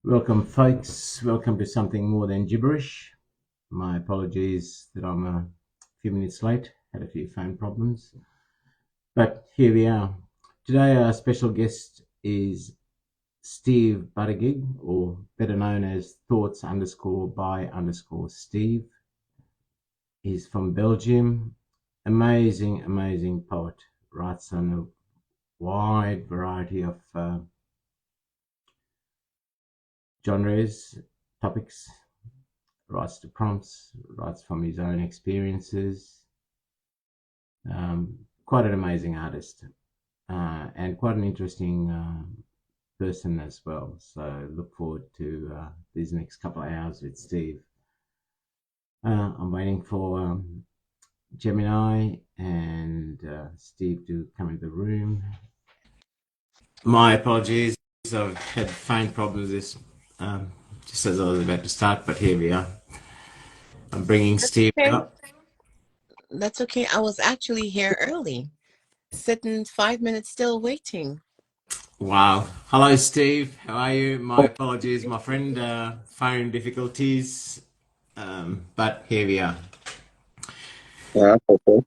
Welcome, folks. Welcome to something more than gibberish. My apologies that I'm a few minutes late. Had a few phone problems. But here we are. Today, our special guest is Steve Buttigieg, or better known as Thoughts _by Steve. He's from Belgium. Amazing poet. Writes on a wide variety of genres, topics, writes to prompts, writes from his own experiences. Quite an amazing artist and quite an interesting person as well. So look forward to these next couple of hours with Steve. I'm waiting for Gemini and Steve to come into the room. My apologies. I've had phone problems just as I was about to start, but here we are. I'm bringing Steve Okay. up. That's okay. I was actually here early, sitting 5 minutes still waiting. Wow. Hello, Steve. How are you? My apologies, my friend. Phone difficulties. But here we are. Yeah, okay.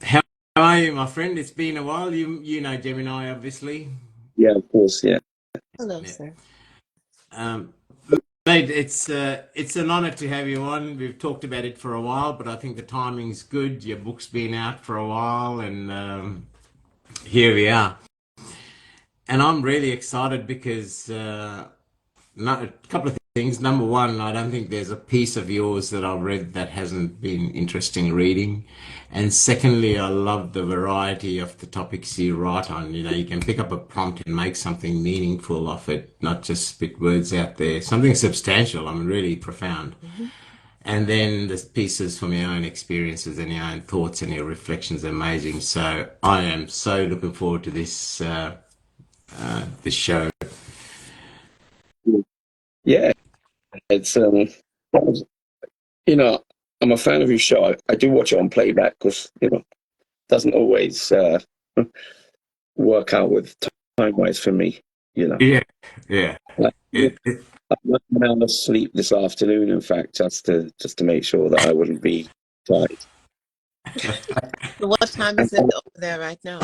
How are you, my friend? It's been a while. You know Gemini, obviously. Yeah, of course, yeah. Hello, Yeah. sir. Um, Mate, it's an honor to have you on. We've talked about it for a while, but I think the timing's good. Your book's been out for a while, and here we are. And I'm really excited because a couple of things. Number one, I don't think there's a piece of yours that I've read that hasn't been interesting reading. And secondly, I love the variety of the topics you write on. You know, you can pick up a prompt and make something meaningful of it, not just spit words out there. Something substantial, I mean, really profound. Mhm. And then the pieces from your own experiences and your own thoughts and your reflections are amazing. So I am so looking forward to this show. Yeah, it's you know, I'm a fan of your show. I do watch it on playback because doesn't always work out with time wise for me. You know, Yeah, yeah. like, It, it, I went down to sleep this afternoon. In fact, just to make sure that I wouldn't be tired. So what time And is it over there right now?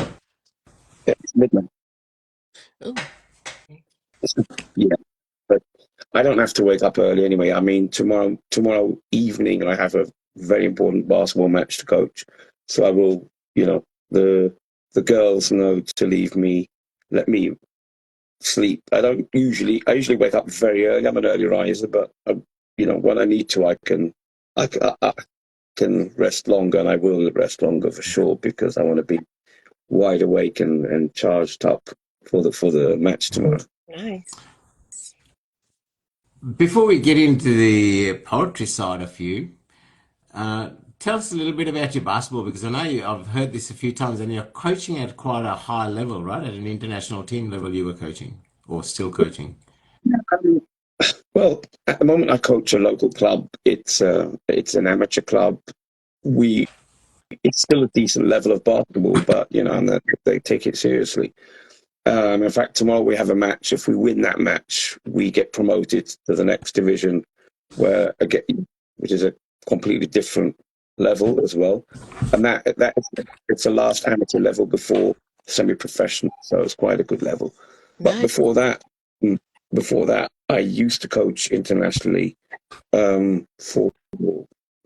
it's midnight. Ooh. Yeah, but I don't have to wake up early anyway. I mean, tomorrow evening I have a very important basketball match to coach, so I will, the girls know to let me sleep. I usually wake up very early. I'm an early riser, but when I need to, I can rest longer, and I will rest longer for sure because I want to be wide awake and charged up for the match tomorrow. Nice. Before we get into the poetry side of you, uh, tell us a little bit about your basketball because I know I've heard this a few times and you're coaching at quite a high level, right? At an international team level, you were coaching or still coaching. Well, at the moment, I coach a local club. It's an amateur club. We It's still a decent level of basketball, but and they take it seriously. In fact, tomorrow we have a match. If we win that match, we get promoted to the next division, where again, which is a completely different level as well. And it's the last amateur level before semi-professional, so it's quite a good level. But Nice. mm, before that, I used to coach internationally for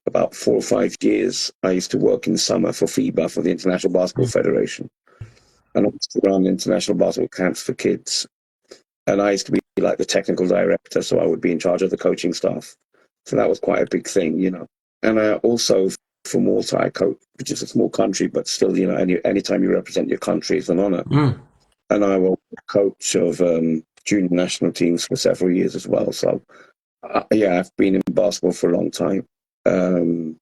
about 4 or 5 years. I used to work in summer for FIBA, for the International Basketball Federation, and I used to run international basketball camps for kids. And I used to be like the technical director, so I would be in charge of the coaching staff. So that was quite a big thing. And also for Malta, I coach, which is a small country, but still, anytime you represent your country, it's an honor. Mm. And I was coach of junior national teams for several years as well. So, yeah, I've been in basketball for a long time, um,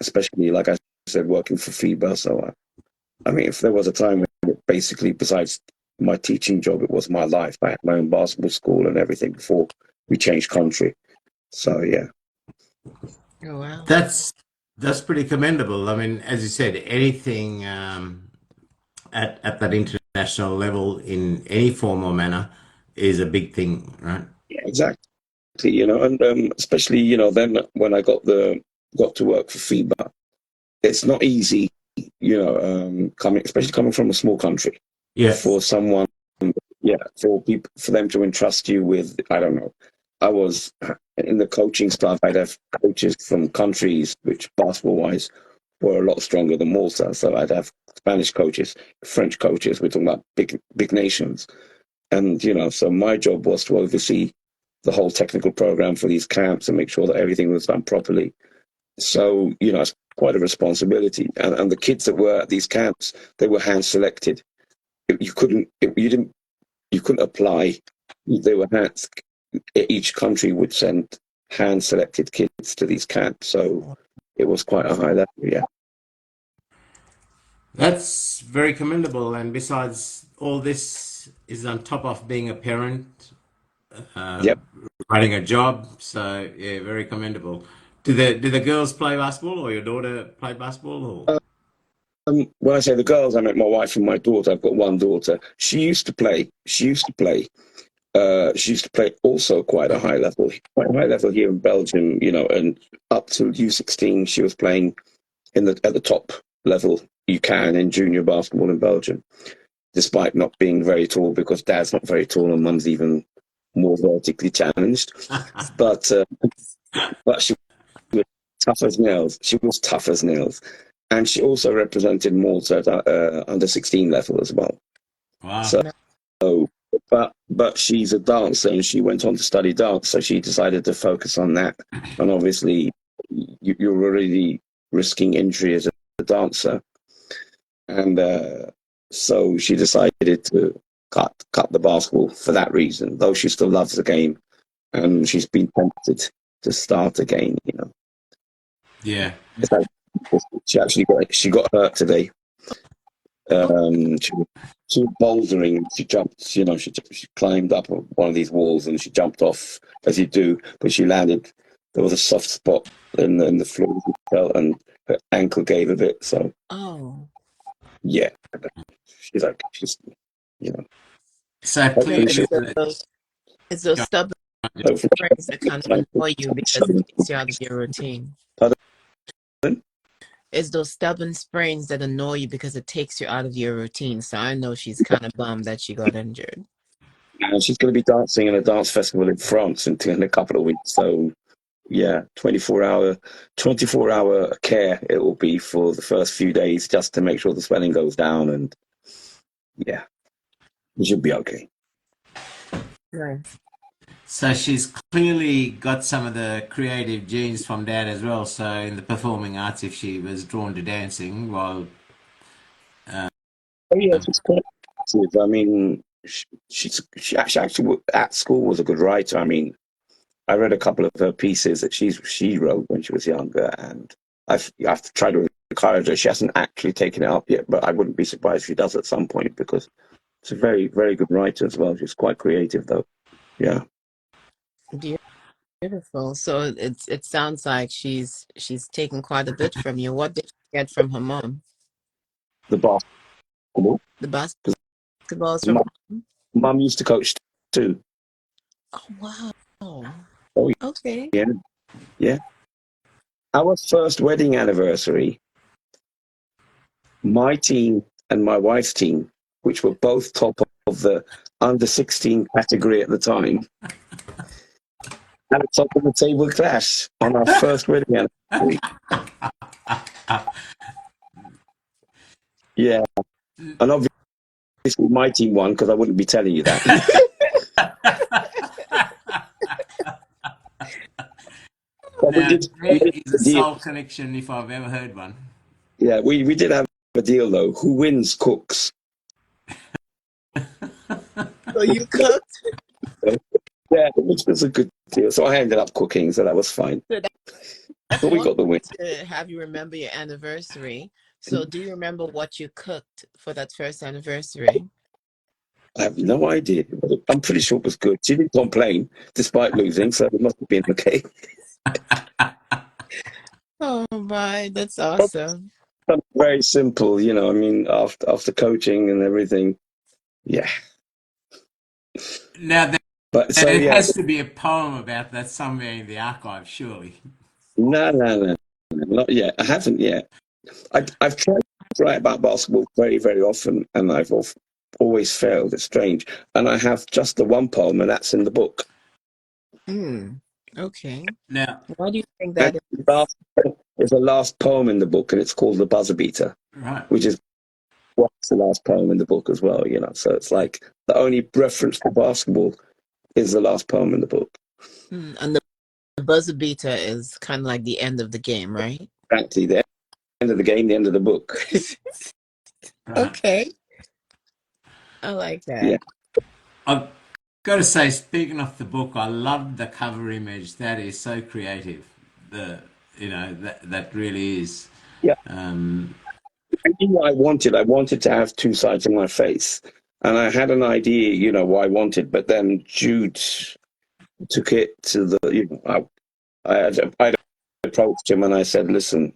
especially, like I said, working for FIBA. So, I mean, if there was a time when basically, besides my teaching job, it was my life. I had my own basketball school and everything before we changed country. So, yeah. Oh, wow. That's that's pretty commendable. I mean, as you said, anything at that international level in any form or manner is a big thing, right? exactly. And especially then when I got to work for FIBA, it's not easy, especially coming from a small country, Yeah. for someone, for them to entrust you with, I don't know. I was in the coaching staff. I'd have coaches from countries which, basketball-wise, were a lot stronger than Malta. So I'd have Spanish coaches, French coaches. We're talking about big nations, and so my job was to oversee the whole technical program for these camps and make sure that everything was done properly. So it's quite a responsibility. And the kids that were at these camps, they were hand selected. You couldn't apply. They were hands. Each country would send hand selected kids to these camps. So it was quite a high level. Yeah. That's very commendable. And besides, all this is on top of being a parent, uh, Yep. running a job. So yeah, very commendable. Do the girls play basketball, or your daughter play basketball, or? When I say the girls, I meant my wife and my daughter. I've got one daughter. She used to play. She used to play. She used to play also quite a high level here in Belgium. And up to U16, she was playing at the top level you can in junior basketball in Belgium, despite not being very tall, because dad's not very tall and mum's even more vertically challenged. But she was tough as nails. She was tough as nails. And she also represented Malta at under 16 level as well. Wow. So, but she's a dancer and she went on to study dance. So she decided to focus on that. And obviously, you're already risking injury as a dancer. And so she decided to cut the basketball for that reason, though she still loves the game. And she's been tempted to start again, Yeah. She got hurt today. She was bouldering. She jumped. She climbed up one of these walls and she jumped off, as you do. But she landed. There was a soft spot in the floor, and her ankle gave a bit. So yeah, she's like So clearly, It's those stubborn springs that kind of annoy you because it takes you out of your routine. Pardon? It's those stubborn sprains that annoy you because it takes you out of your routine. So I know she's kind of bummed that she got injured. And she's going to be dancing in a dance festival in France in a couple of weeks. So yeah, 24-hour care it will be for the first few days, just to make sure the swelling goes down, and yeah, it should be okay. Nice. so she's clearly got some of the creative genes from dad as well. So in the performing arts, if she was drawn to dancing, well, Oh yeah, she's quite active. I mean, she actually at school was a good writer. I mean, I read a couple of her pieces that she wrote when she was younger, and I've tried to encourage her. She hasn't actually taken it up yet, but I wouldn't be surprised if she does at some point, because she's a very, very good writer as well. She's quite creative, though. Yeah. Beautiful. So it sounds like she's taken quite a bit from you. What did she get from her mom? The basketball. The basketballs from Mum used to coach too. Oh wow. Oh Okay. yeah. Our first wedding anniversary, my team and my wife's team, which were both top of the under 16 category at the time, had a top of the table clash on our first wedding anniversary. Yeah. And obviously my team won, because I wouldn't be telling you that. now, that is a soul connection if I've ever heard one. Yeah, we did have a deal though. Who wins cooks. So you cooked? Yeah, it was a good deal. So I ended up cooking, so that was fine. So But we got the win. To have you remember your anniversary. So do you remember what you cooked for that first anniversary? I have no idea. I'm pretty sure it was good. She didn't complain despite losing, so it must have been okay. Oh my, that's awesome. Very simple, I mean, after coaching and everything. Yeah. Now But so It yeah, has to be a poem about that somewhere in the archive, surely. no, not yet. I haven't yet. I've tried to write about basketball very, very often, and always failed. It's strange. And I have just the one poem, and that's in the book. Hmm. Okay. Now, Why do you think And that the is? there's a last poem in the book, and it's called The Buzzer Beater, right. which is what's the last poem in the book as well, you know. So it's like the only reference to basketball is the last poem in the book. And the buzzer beater is kind of like the end of the game, right? Exactly, the end of the game, the end of the book. Right. Okay. I like Yeah. that. I've got to say, speaking of the book, I love the cover image. That is so creative. The that really is. Yeah. Um, I knew what I wanted. I wanted to have two sides of my face. And I had an idea, you know, what I wanted, but then Jude took it to the, you know, I approached him and I said, listen,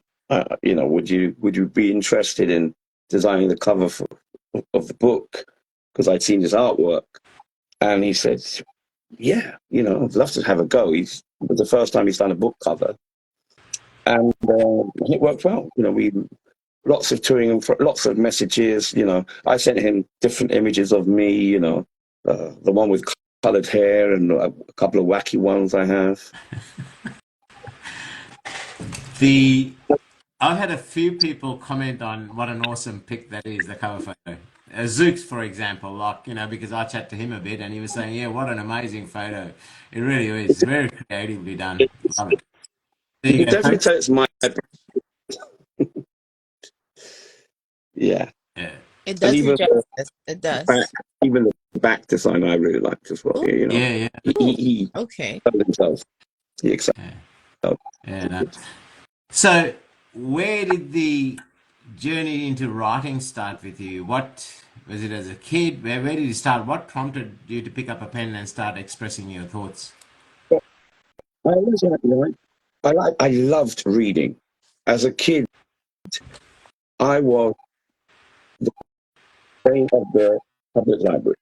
you know, would you be interested in designing the cover of the book? Because I'd seen his artwork. And he said, yeah, you know, I'd love to have a go. It was the first time he's done a book cover. And it worked well. You know, we lots of touring and lots of messages. You know, I sent him different images of me. You know, the one with coloured hair and a couple of wacky ones I have. the I've had a few people comment on what an awesome pic that is, the cover photo. Zooks, for example, like, because I chat to him a bit and he was saying, yeah, what an amazing photo. It really is. It's very creatively done. Love it. There You you can go, definitely folks. tell it's my yeah, It and does it justice. It does. even the back design I really liked as well. Oh, Yeah, you know, Yeah, yeah, he okay. told himself he accepted. yeah. Yeah, no. So, where did the journey into writing start with you? What was it as a kid? Where did you start? What prompted you to pick up a pen and start expressing your thoughts? I always liked, you know, I loved reading. As a kid, I was the brain of the public library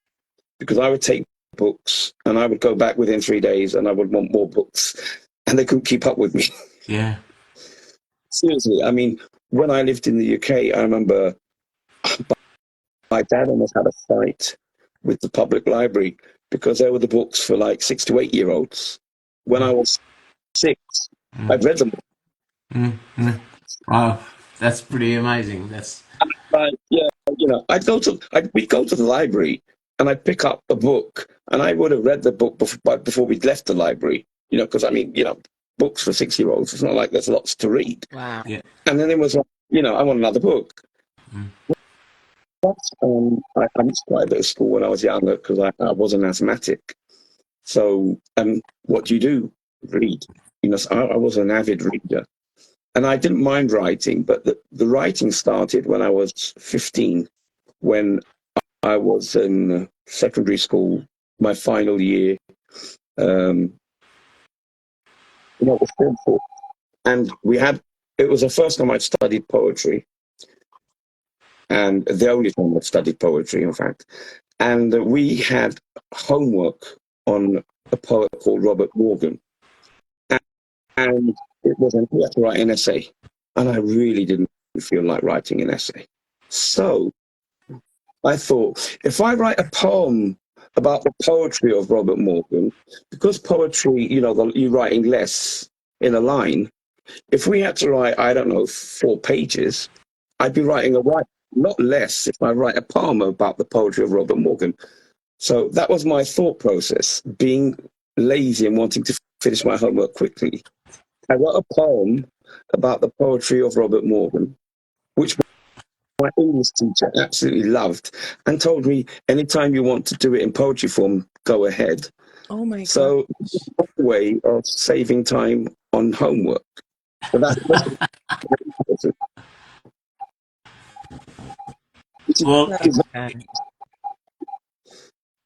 because I would take books and I would go back within 3 days and I would want more books and they couldn't keep up with me. Yeah. Seriously, I mean, when I lived in the UK, I remember my dad almost had a fight with the public library because there were the books for like 6 to 8 year olds. When I was 6, Mm, I'd read them. mm, mm. Wow, that's pretty amazing. That's But yeah, you know, we'd go to the library and I'd pick up a book and I would have read the book before we'd left the library, you know, because I mean, you know, books for 6 year olds, it's not like there's lots to read. Wow. yeah. And then it was like, you know, I want another book. Mm, But, I missed quite a bit of school when I was younger because I was an asthmatic. So, what do you do? Read. You know, so I was an avid reader. And I didn't mind writing, but the writing started when I was 15, when I was in secondary school, my final year. You know, it was awful. And it was the first time I'd studied poetry, and the only time I'd studied poetry, in fact. And we had homework on a poet called Robert Morgan. And we had to write an essay. And I really didn't feel like writing an essay. So I thought, if I write a poem about the poetry of Robert Morgan, because poetry, you know, you're writing less in a line. If we had to write, I don't know, 4 pages, I'd be writing a lot less if I write a poem about the poetry of Robert Morgan. So that was my thought process, being lazy and wanting to finish my homework quickly. I wrote a poem about the poetry of Robert Morgan, which my English teacher absolutely loved and told me, anytime you want to do it in poetry form, go ahead. Oh my God. So it's a way of saving time on homework. So Well, Love that.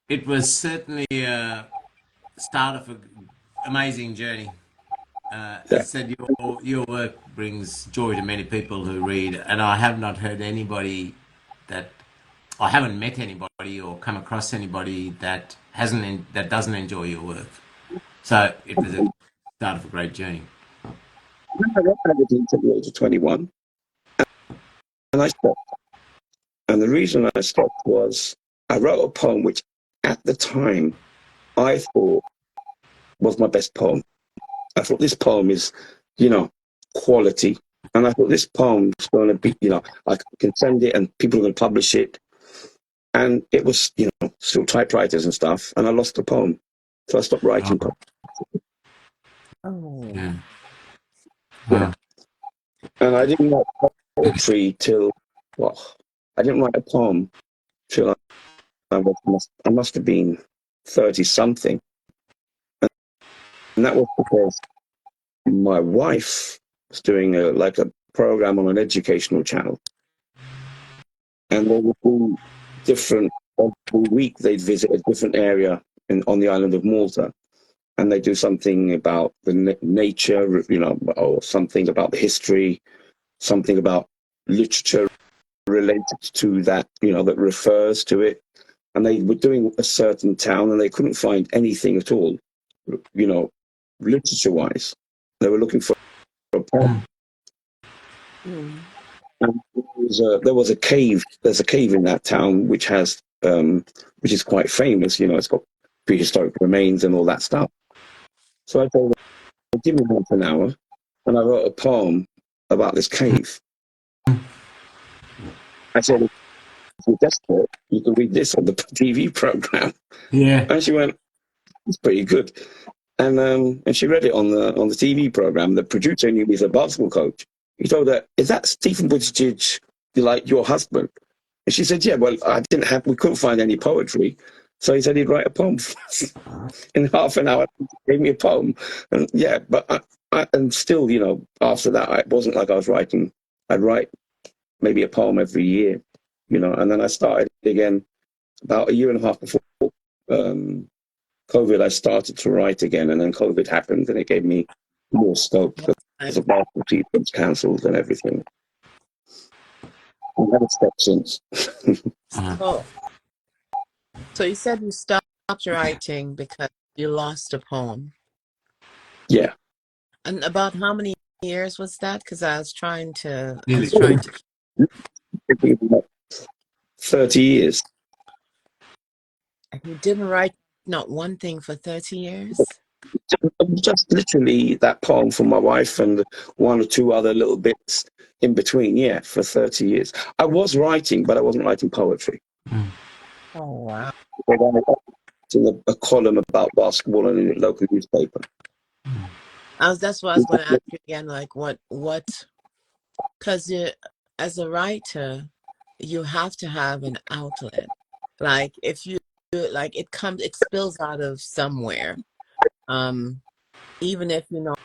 it was certainly a start of an amazing journey. As I said, your work brings joy to many people who read, and I have not heard anybody that I haven't met anybody or come across anybody that that doesn't enjoy your work. So it was a start of a great journey. I read it until the age of 21, and I stopped. And the reason I stopped was I wrote a poem which, at the time, I thought was my best poem. I thought this poem is, quality. And I thought this poem is going to be, I can send it and people are going to publish it. And it was, still typewriters and stuff. And I lost the poem. So I stopped writing poems. Oh. Yeah. Yeah. And I didn't write poetry till, I didn't write a poem till I must have been 30 something. And that was because my wife was doing a program on an educational channel. And they would do different, every week they'd visit a different area on the island of Malta. And they do something about the nature, or something about the history, something about literature related to that, that refers to it. And they were doing a certain town and they couldn't find anything at all, literature-wise. They were looking for a poem. And there was a cave. There's a cave in that town which has, which is quite famous. It's got prehistoric remains and all that stuff. So I told them, give me half an hour, and I wrote a poem about this cave. I said, if you're desperate, you can read this on the TV program. Yeah. And she went, it's pretty good. And she read it on the TV program. The producer knew he's a basketball coach. He told her, "Is that Steve Buttigieg, like your husband?" And she said, "Yeah, well, we couldn't find any poetry." So he said he'd write a poem for us. In half an hour, he gave me a poem. And yeah, but and still, after that, it wasn't like I was writing. I'd write maybe a poem every year, and then I started again about a year and a half before COVID. I started to write again, and then COVID happened, and it gave me more scope because the basketball team was cancelled and everything. I haven't stopped since. So you said you stopped writing because you lost a poem. Yeah. And about how many years was that? Because I was trying to. 30 years. You didn't write not one thing for 30 years? Just literally that poem from my wife and one or two other little bits in between, yeah, for 30 years. I was writing, but I wasn't writing poetry. Oh, wow. In a column about basketball in a local newspaper. That's what I was going to ask you again, like what, because as a writer, you have to have an outlet. Like if you, like it spills out of somewhere. Even if you're not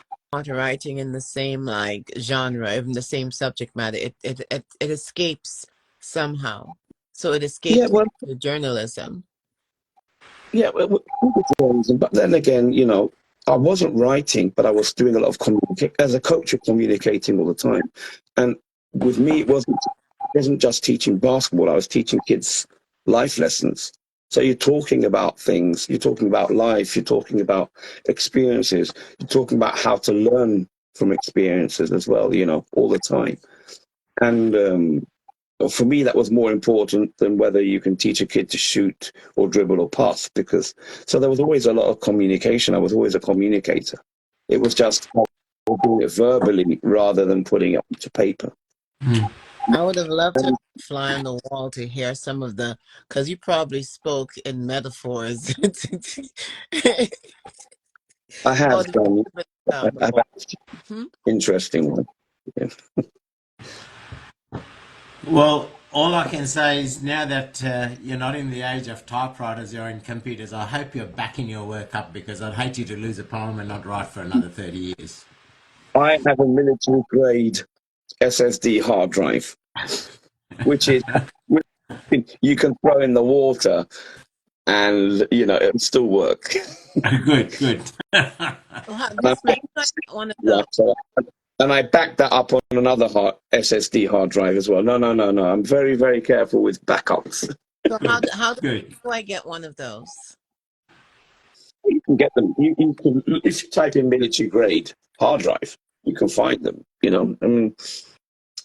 writing in the same like genre, even the same subject matter, it escapes somehow. So it escapes to journalism. Yeah, but then again, I wasn't writing, but I was doing a lot of communication. As a coach, you're communicating all the time. And with me, it wasn't just teaching basketball. I was teaching kids life lessons. So you're talking about things, you're talking about life, you're talking about experiences, you're talking about how to learn from experiences as well, all the time. And for me, that was more important than whether you can teach a kid to shoot or dribble or pass, so there was always a lot of communication. I was always a communicator. It was just doing it verbally rather than putting it onto paper. I would have loved to fly on the wall to hear some of because you probably spoke in metaphors. I have done. Interesting one. Yeah. Well, all I can say is now that you're not in the age of typewriters, you're in computers, I hope you're backing your work up, because I'd hate you to lose a poem and not write for another 30 years. I have a military grade SSD hard drive, which you can throw in the water and, it'll still work. Good. And I backed that up on another SSD hard drive as well. No. I'm very, very careful with backups. So Good. how Good. do I get one of those? You can get them. You can, if you type in military grade hard drive, you can find them. You know, I mean,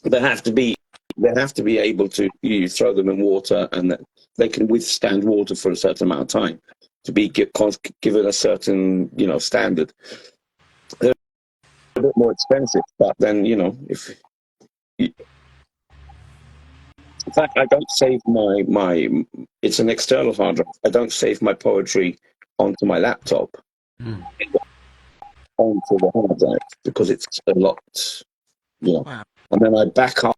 they have to be able to, you throw them in water, and that they can withstand water for a certain amount of time to be given a certain, you know, standard. They're a bit more expensive, but then, you know, if in fact, I don't save my it's an external hard drive. I don't save my poetry onto my laptop, Mm. onto the hard drive, because it's a lot, you know. Wow. And then I back up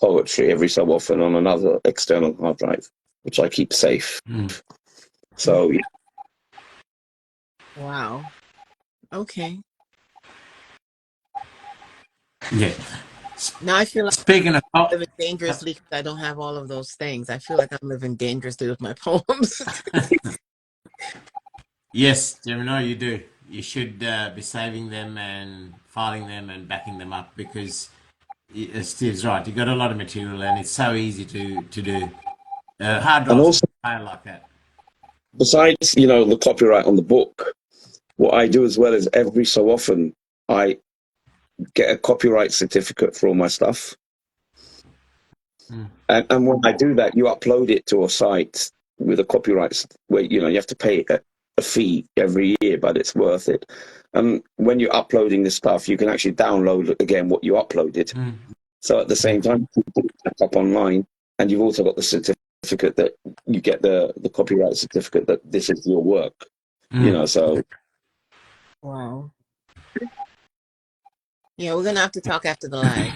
poetry every so often on another external hard drive, which I keep safe. Mm. So yeah. Wow. Okay. Yeah. Now I feel like Speaking of, I'm living dangerously because I don't have all of those things. I feel like I'm living dangerously with my poems. yes, Gemini, you do. You should be saving them and filing them and backing them up because Steve's right. You've got a lot of material and it's so easy to do. Hard And drives also, are like that. besides, you know, the copyright on the book, what I do as well is every so often I get a copyright certificate for all my stuff. Mm. And when I do that, you upload it to a site with a copyright where, you know, you have to pay a fee every year, but it's worth it. And when you're uploading this stuff, you can actually download again what you uploaded. Mm. So at the same time, you put it up online, and you've also got the certificate that you get the copyright certificate that this is your work. Mm. You know, so Wow. Yeah, we're gonna have to talk after the live.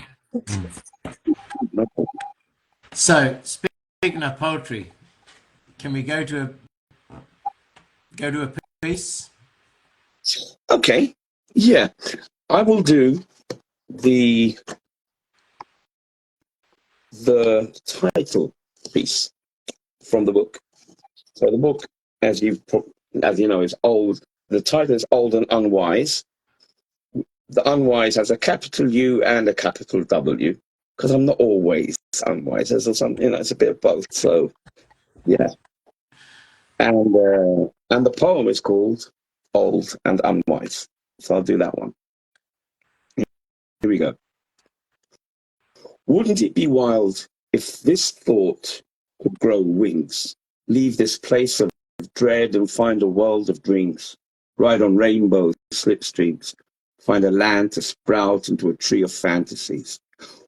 So speaking of poetry, can we go to a piece? okay, yeah, I will do the title piece from the book. So the book, as you know, is old. The title is Old and Unwise. The unwise has a capital U and a capital W, because I'm not always unwise. There's some, you know, it's a bit of both. So yeah, and the poem is called Old and Unwise. So I'll do that one. Here we go. Wouldn't it be wild if this thought could grow wings, leave this place of dread and find a world of dreams, ride on rainbow slipstreams, find a land to sprout into a tree of fantasies,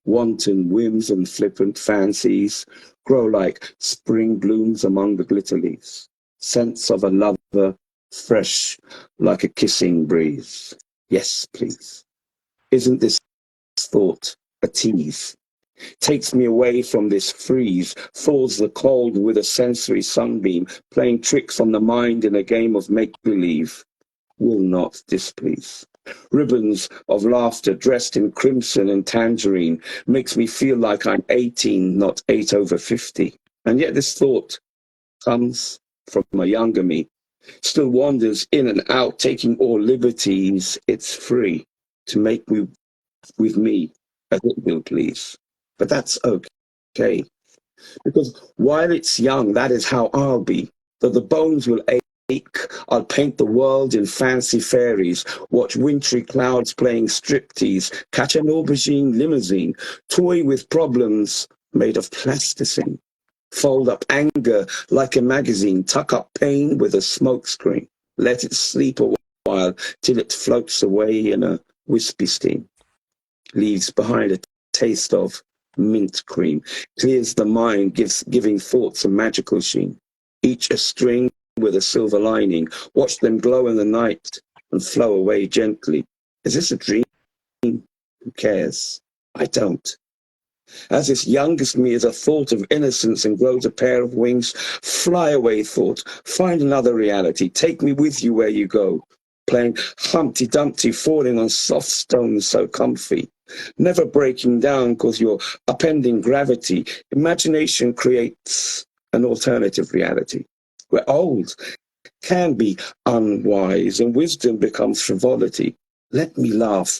wanton whims and flippant fancies, grow like spring blooms among the glitter leaves, sense of a lover, fresh like a kissing breeze. Yes, please. Isn't this thought a tease? Takes me away from this freeze, thaws the cold with a sensory sunbeam, playing tricks on the mind in a game of make-believe, will not displease. Ribbons of laughter dressed in crimson and tangerine makes me feel like I'm 18, not 8 over 50. And yet this thought comes from a younger me, still wanders in and out, taking all liberties. It's free to make with me as it will please. But that's okay, because while it's young, that is how I'll be. Though the bones will ache, I'll paint the world in fancy fairies, watch wintry clouds playing striptease, catch an aubergine limousine, toy with problems made of plasticine, fold up anger like a magazine, tuck up pain with a smokescreen, let it sleep a while till it floats away in a wispy steam, leaves behind a taste of mint cream, clears the mind, giving thoughts a magical sheen, each a string with a silver lining, watch them glow in the night and flow away gently. Is this a dream? Who cares? I don't. As this youngest me is a thought of innocence and grows a pair of wings, fly away, thought, find another reality, take me with you where you go, playing Humpty Dumpty, falling on soft stones so comfy, never breaking down because you're upending gravity. Imagination creates an alternative reality where old can be unwise and wisdom becomes frivolity. Let me laugh,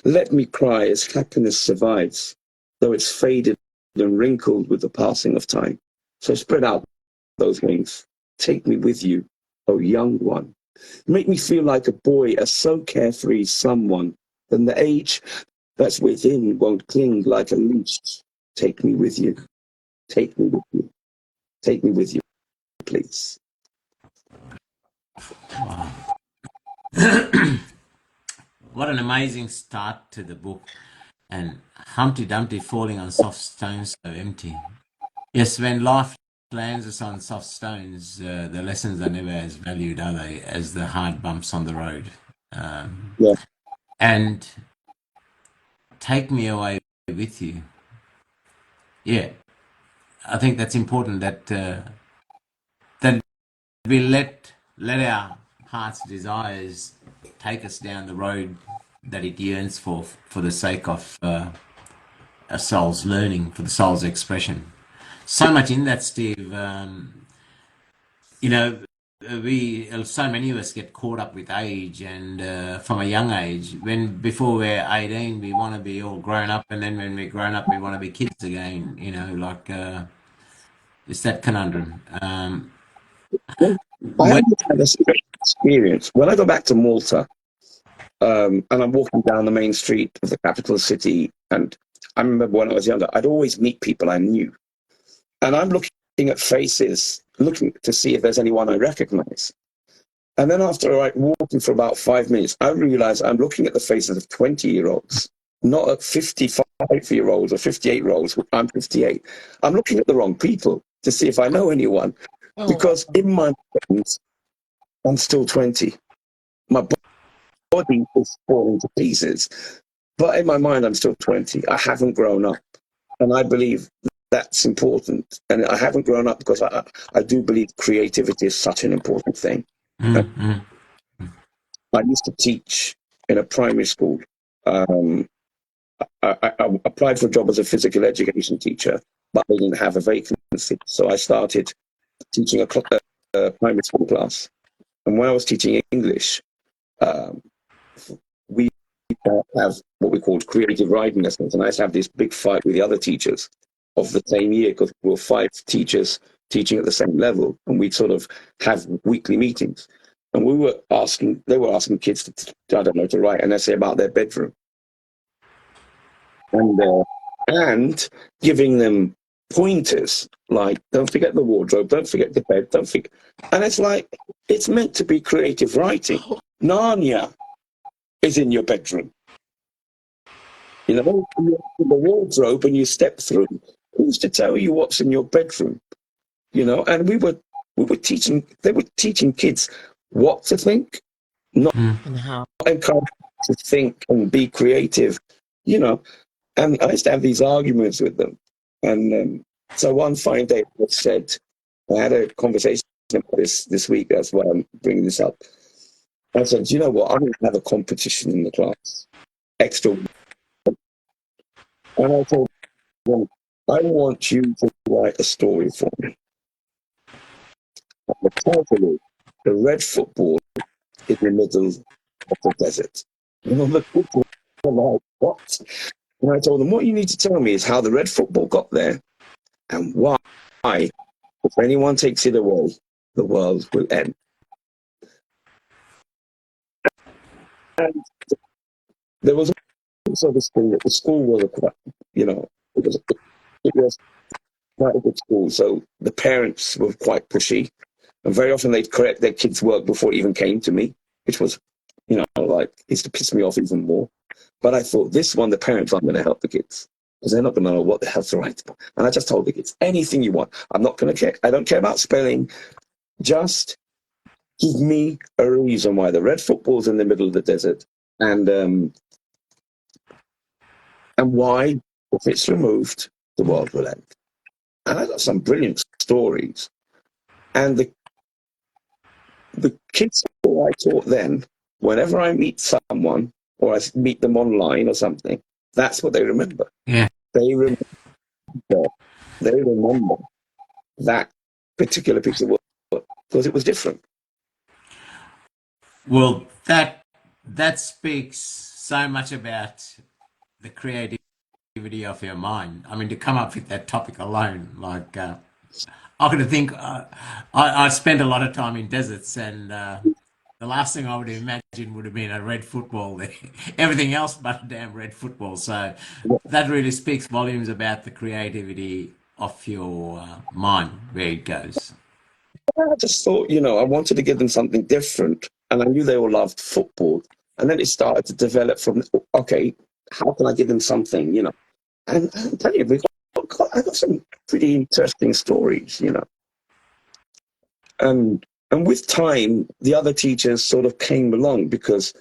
let me cry as happiness survives, though it's faded and wrinkled with the passing of time. So spread out those games. Take me with you, oh young one. Make me feel like a boy, a so carefree someone. Then the age that's within won't cling like a leash. Take me with you. Take me with you. Take me with you, please. Wow. What an amazing start to the book. And Humpty Dumpty falling on soft stones so empty. Yes, when life lands us on soft stones, the lessons are never as valued, are they, as the hard bumps on the road. Yeah. And take me away with you. Yeah, I think that's important that we let our heart's desires take us down the road that it yearns for the sake of a soul's learning, for the soul's expression. So much in that, Steve. You know, so many of us get caught up with age, and from a young age, when before we're 18, we want to be all grown up, and then when we're grown up, we want to be kids again. You know, like it's that conundrum. Well, I When, haven't had a strange experience. When I go back to Malta, and I'm walking down the main street of the capital city, and I remember when I was younger, I'd always meet people I knew. And I'm looking at faces, looking to see if there's anyone I recognize. And then after like walking for about 5 minutes, I realize I'm looking at the faces of 20-year-olds, not at 55-year-olds or 58-year-olds. I'm 58. I'm looking at the wrong people to see if I know anyone, Oh, because in my mind, I'm still 20. My body is falling to pieces, but in my mind, I'm still 20. I haven't grown up. And I believe that's important. And I haven't grown up because I do believe creativity is such an important thing. mm, mm, I used to teach in a primary school. I applied for a job as a physical education teacher, but they didn't have a vacancy. So I started teaching a primary school class. And when I was teaching English, um, we have what we called creative writing lessons. And I used to have this big fight with the other teachers of the same year, because we were 5 teachers teaching at the same level. And we'd sort of have weekly meetings. And they were asking kids to, I don't know, to write an essay about their bedroom. And giving them pointers like, don't forget the wardrobe, don't forget the bed, don't forget. And it's like, it's meant to be creative writing. Narnia is in your bedroom. You know, you open the wardrobe and you step through. Who's to tell you what's in your bedroom? You know, and they were teaching kids what to think, not mm. and how? encourage to think and be creative, you know. And I used to have these arguments with them. And so one fine day, I said, I had a conversation about this week. That's why I'm bringing this up. I said, you know what? I'm going to have a competition in the class. Extra. And I told them, I want you to write a story for me. And the title is The Red Football in the Middle of the Desert. And all the kids were like, what? And I told them, what you need to tell me is how the red football got there and why, if anyone takes it away, the world will end. And there was also this thing that the school was it was quite a good school. So the parents were quite pushy, and very often they'd correct their kids' work before it even came to me, which was, like, used to piss me off even more. But I thought, this one, the parents aren't going to help the kids, because they're not going to know what the hell to write about. And I just told the kids, anything you want. I'm not going to care. I don't care about spelling. Just give me a reason why the red football's in the middle of the desert, and why, if it's removed, the world will end. And I got some brilliant stories. And the kids who I taught then, whenever I meet someone or I meet them online or something, that's what they remember. Yeah. They remember. They remember that particular piece of work because it was different. Well, that speaks so much about the creativity of your mind. I mean, to come up with that topic alone, like I could think I spent a lot of time in deserts, and the last thing I would imagine would have been a red football there. Everything else but a damn red football. So that really speaks volumes about the creativity of your mind, where it goes. I just thought, I wanted to give them something different, and I knew they all loved football. And then it started to develop from, okay, how can I give them something, And I'll tell you, I got some pretty interesting stories, And with time, the other teachers sort of came along because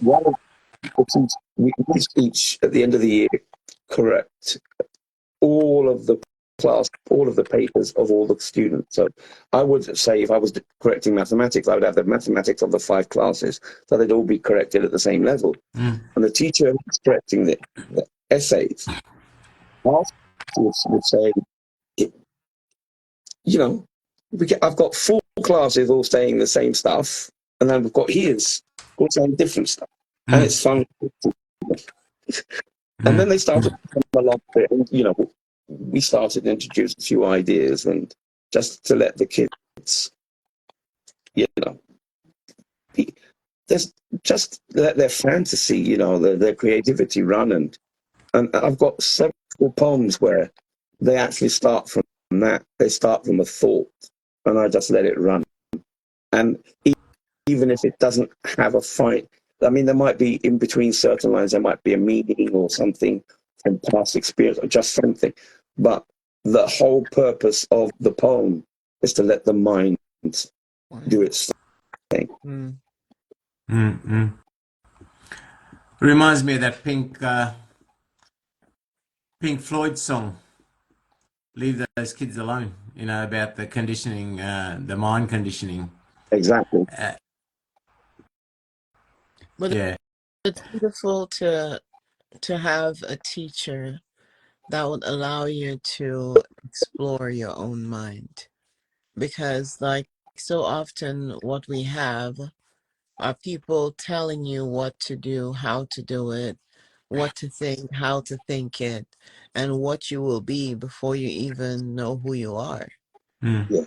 one of the teachers, we each at the end of the year correct all of the class, all of the papers of all the students. So I would say if I was correcting mathematics, I would have the mathematics of the 5 classes, so they'd all be corrected at the same level. And the teacher who's correcting the essays afterwards would say, I've got 4 classes all saying the same stuff, and then we've got his all saying different stuff. And it's fun. And then they started to come along with it, and, we started to introduce a few ideas, and just to let the kids, there's just let their fantasy, their creativity run. And I've got several poems where they actually start from that. They start from a thought, and I just let it run. And even if it doesn't have a fight, I mean, there might be in between certain lines, there might be a meaning or something from past experience or just something. But the whole purpose of the poem is to let the mind do its thing. Reminds me of that Pink Floyd song, "Leave Those Kids Alone," about the conditioning, the mind conditioning. Exactly. But Yeah. it's beautiful to have a teacher that would allow you to explore your own mind. Because like so often what we have are people telling you what to do, how to do it, what to think, how to think it, and what you will be before you even know who you are. Yeah.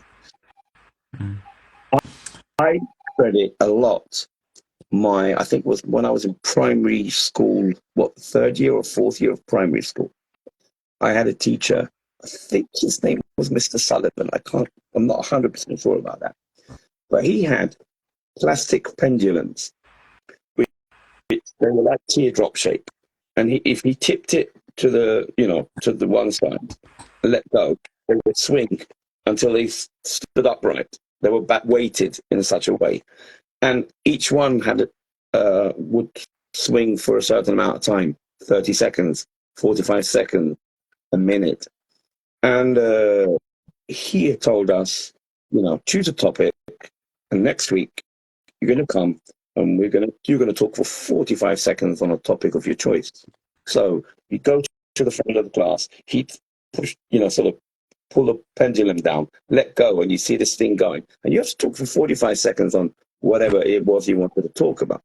I credit a lot I think it was when I was in primary school, 3rd year or 4th year of primary school. I had a teacher, I think his name was Mr. Sullivan. I'm not 100% sure about that. But he had plastic pendulums, which they were like teardrop shape. And if he tipped it to the one side and let go, they would swing until they stood upright. They were back weighted in such a way. And each one would swing for a certain amount of time, 30 seconds, 45 seconds, a minute. And he had told us, choose a topic, and next week you're going to come and you're going to talk for 45 seconds on a topic of your choice. So you go to the front of the class, he'd push, sort of pull the pendulum down, let go, and you see this thing going. And you have to talk for 45 seconds on whatever it was you wanted to talk about.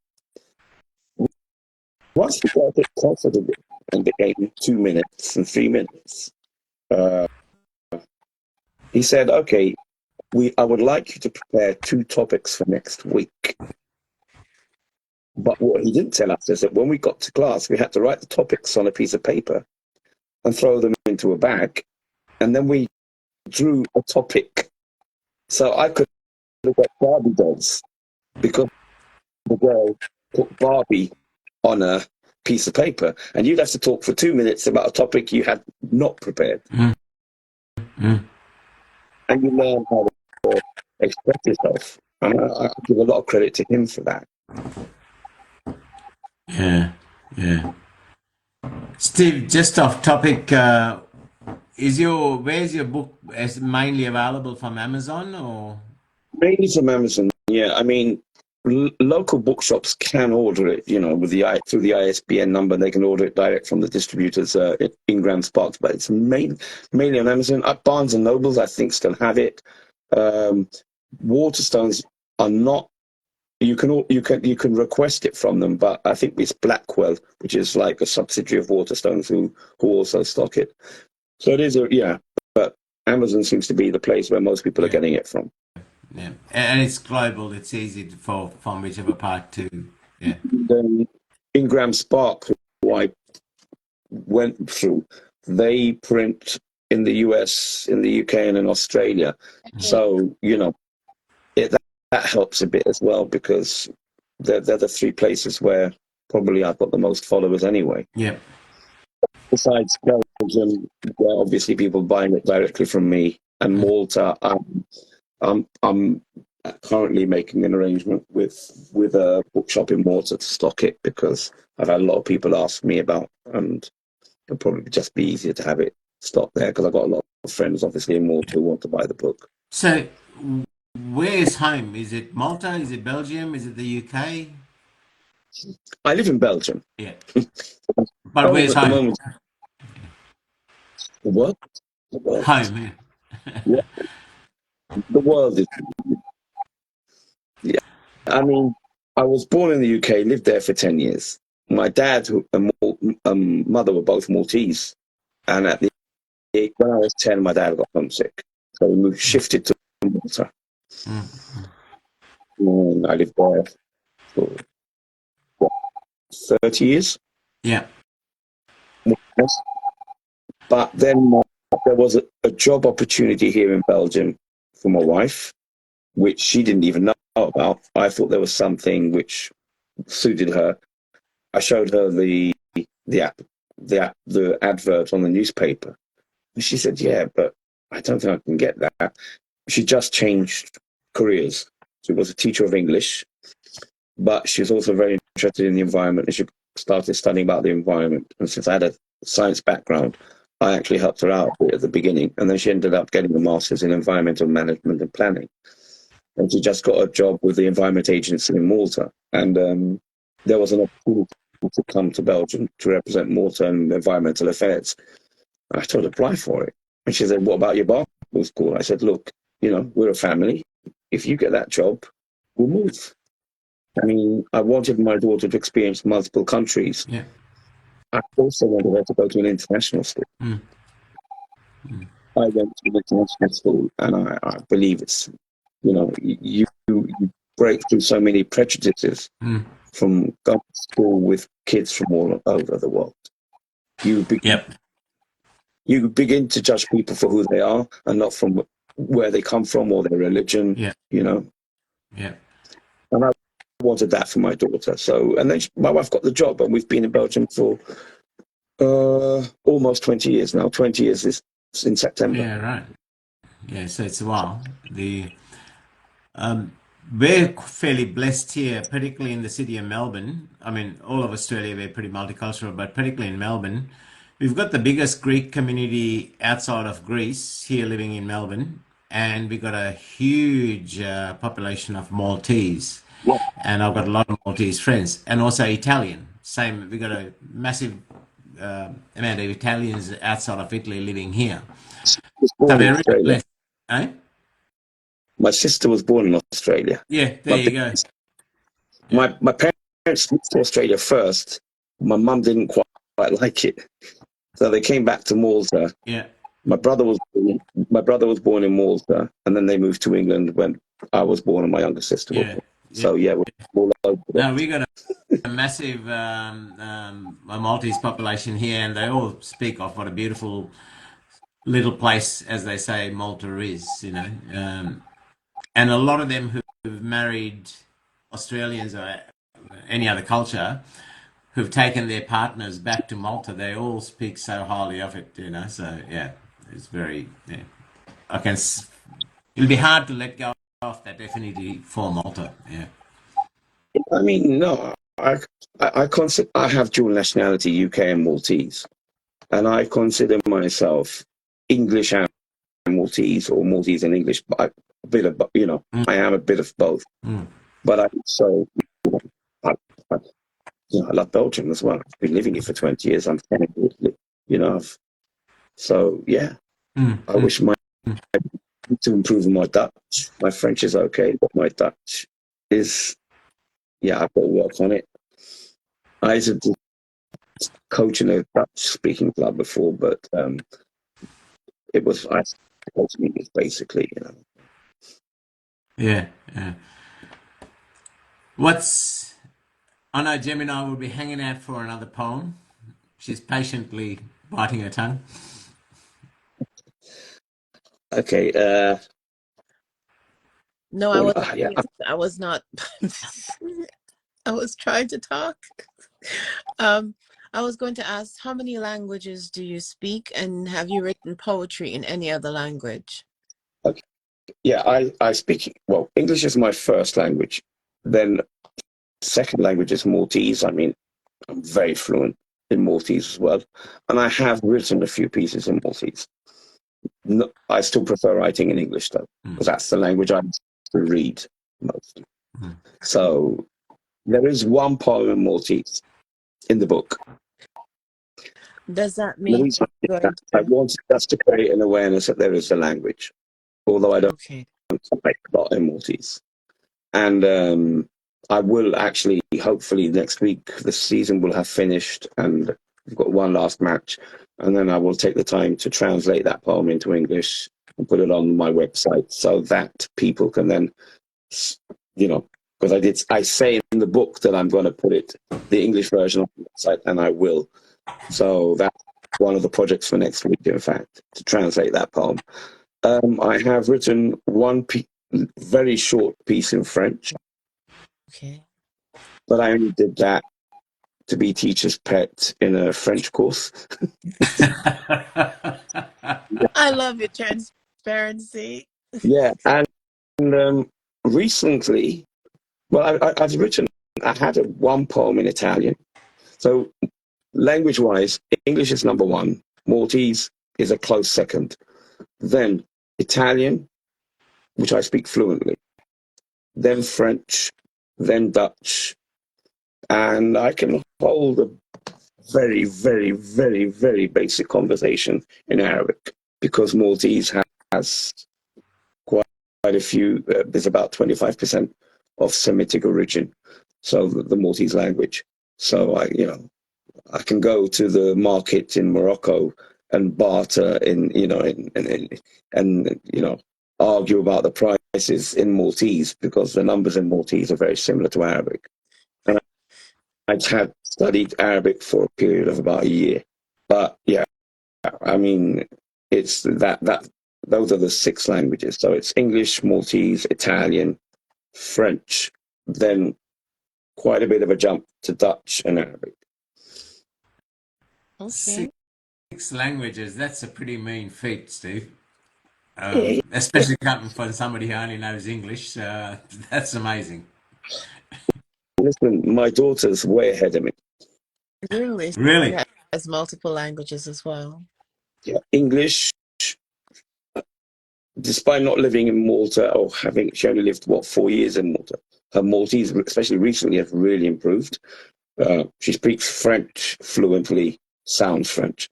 Once we got a bit confident and became 2 minutes and 3 minutes, he said, okay, I would like you to prepare 2 topics for next week. But what he didn't tell us is that when we got to class, we had to write the topics on a piece of paper and throw them into a bag. And then we drew a topic. So I could look at Barbie dolls because the girl put Barbie on a piece of paper, and you'd have to talk for 2 minutes about a topic you had not prepared. And you learn how to express yourself. And I give a lot of credit to him for that. Yeah. Steve, just off topic, where's your book mainly available from Amazon or? Mainly from Amazon, yeah. I mean, local bookshops can order it, through the ISBN number. They can order it direct from the distributors in Grand Sparks, but it's mainly on Amazon. Barnes and Nobles, I think, still have it. Waterstones are not. You can request it from them, but I think it's Blackwell, which is like a subsidiary of Waterstones, who also stock it. So it is but Amazon seems to be the place where most people are Yeah, getting it from. yeah, and it's global. It's easy for from whichever part to. Yeah, Then Ingram Spark, who I went through, they print in the US, in the UK, and in Australia. So, that helps a bit as well, because they're the three places where probably I've got the most followers anyway. yeah, Besides Belgium, where obviously people buying it directly from me, and mm, Malta, I'm currently making an arrangement with a bookshop in Malta to stock it, because I've had a lot of people ask me about, and it'll probably just be easier to have it stocked there, because I've got a lot of friends obviously in Malta yeah. who want to buy the book. So, where's home? Is it Malta? Is it Belgium? Is it the UK? I live in Belgium. Yeah, but Home where's at the home? moment. The world, the world, Home. yeah, the world is. Yeah, I mean, I was born in the UK, lived there for 10 years. My dad and mother were both Maltese, and when I was 10, my dad got homesick, so we shifted to Malta. Mm, And I lived there for what, 30 years. yeah, Yes. But then there was a job opportunity here in Belgium for my wife, which she didn't even know about. I thought there was something which suited her. I showed her the app, the advert on the newspaper, and she said, "Yeah, but I don't think I can get that." She just changed careers. She was a teacher of English, but she was also very interested in the environment, and she started studying about the environment. And since I had a science background, I actually helped her out at the beginning, and then she ended up getting a master's in environmental management and planning. And she just got a job with the Environment Agency in Malta. And there was an opportunity to come to Belgium to represent Malta in environmental affairs. I told her, apply for it. And she said, "What about your basketball school?" I said, "Look, we're a family. If you get that job, we'll move." I mean, I wanted my daughter to experience multiple countries. yeah. I also wanted her to go to an international school. Mm, mm, I went to an international school, and I believe it's, you break through so many prejudices mm. from going to school with kids from all over the world. You Yep. you begin to judge people for who they are, and not from where they come from or their religion. Yeah. You know, Yeah. and I wanted that for my daughter. So, and then my wife got the job, and we've been in Belgium for almost 20 years now. 20 years is in September. Yeah. Right. Yeah. So it's a while. The um, we're fairly blessed here, particularly in the city of Melbourne. I mean, all of Australia, we're pretty multicultural, but particularly in Melbourne, we've got the biggest Greek community outside of Greece here living in Melbourne, and we've got a huge population of Maltese, Yeah, and I've got a lot of Maltese friends, and also Italian. Same, we've got a massive amount of Italians outside of Italy living here. I was So born in we're really Australia. blessed. Eh? My sister was born in Australia. Yeah, there My you go. Yeah, my parents moved to Australia first. My mum didn't quite like it, so they came back to Malta. yeah, My brother was my brother was born in Malta, and then they moved to England when I was born and my younger sister was yeah, born. yeah. So yeah, we're all over the No, we place. got a massive a Maltese population here, and they all speak of what a beautiful little place, as they say, Malta is. And a lot of them who've married Australians or any other culture who've taken their partners back to Malta, they all speak so highly of it. So yeah, it's very. Yeah. I can. It'll be hard to let go of that definitely for Malta. Yeah. I mean, no, I consider I have dual nationality, UK and Maltese, and I consider myself English and Maltese, or Maltese and English, but a bit of, Mm, I am a bit of both. mm, But I also, I, I, I love Belgium as well. I've been living here for 20 years. I'm from Italy, so yeah, mm, I mm, wish my mm. to improve my Dutch. My French is okay, but my Dutch is, yeah, I've got to work on it. I used to coach in a Dutch speaking club before, but it was English, basically, you know. Yeah, yeah. What's I know Gemini will be hanging out for another poem. She's patiently biting her tongue. Okay, No, I well, wasn't. yeah, I was not. I was trying to talk. Um, I was going to ask, how many languages do you speak, and have you written poetry in any other language? okay. Yeah, I speak, well, English is my first language. Then second language is Maltese. I mean, I'm very fluent in Maltese as well. And I have written a few pieces in Maltese. No, I still prefer writing in English, though, because that's the language I read most. Mm. So there is one poem in Maltese in the book. Does that The mean reason you're that going I to? wanted us to create an awareness that there is a language, although I don't Okay. speak a lot in Maltese. And I will actually, hopefully next week, the season will have finished and we've got one last match. And then I will take the time to translate that poem into English and put it on my website so that people can then, you know, because I say in the book that I'm going to put it, the English version on the website, and I will. So that's one of the projects for next week, in fact, to translate that poem. I have written one very short piece in French, Okay. but I only did that to be teacher's pet in a French course. I love your transparency. Yeah, and recently, well, I've written, I had one poem in Italian. So language-wise, English is number one. Maltese is a close second. Then Italian, which I speak fluently. Then French, then Dutch, and I can hold a very, very, very, very basic conversation in Arabic because Maltese has quite a few. There's about 25% of Semitic origin, so the Maltese language. So I can go to the market in Morocco and barter and argue about the prices in Maltese because the numbers in Maltese are very similar to Arabic. And I had studied Arabic for a period of about a year. But yeah, I mean, it's that those are the six languages. So it's English, Maltese, Italian, French, then quite a bit of a jump to Dutch and Arabic. Okay. Six languages, that's a pretty mean feat, Steve. Yeah, Especially coming from somebody who only knows English. That's amazing. listen, my daughter's way ahead of me. Really? She Really? has multiple languages as well. Yeah, English, despite not living in Malta or she only lived, 4 years in Malta. Her Maltese, especially recently, has really improved. She speaks French fluently, sounds French.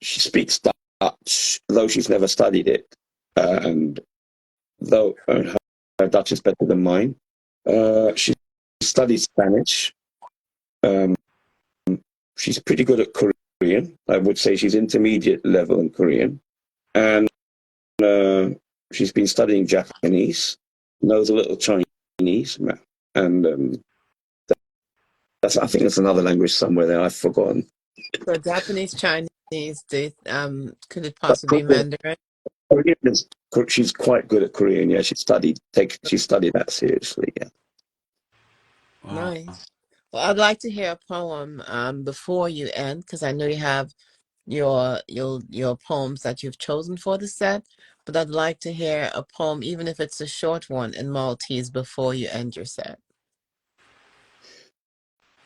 She speaks Dutch, though she's never studied it. And though her Dutch is better than mine. She studied Spanish. Um, she's pretty good at Korean. I would say she's intermediate level in Korean. And she's been studying Japanese, knows a little Chinese, and I think that's another language somewhere there. I've forgotten. So Japanese, Chinese, could it But possibly be Mandarin? Korean she's quite good at Korean. Yeah, she studied that seriously. Yeah. Wow. Nice. Well, I'd like to hear a poem before you end, because I know you have your poems that you've chosen for the set, but I'd like to hear a poem, even if it's a short one, in Maltese before you end your set.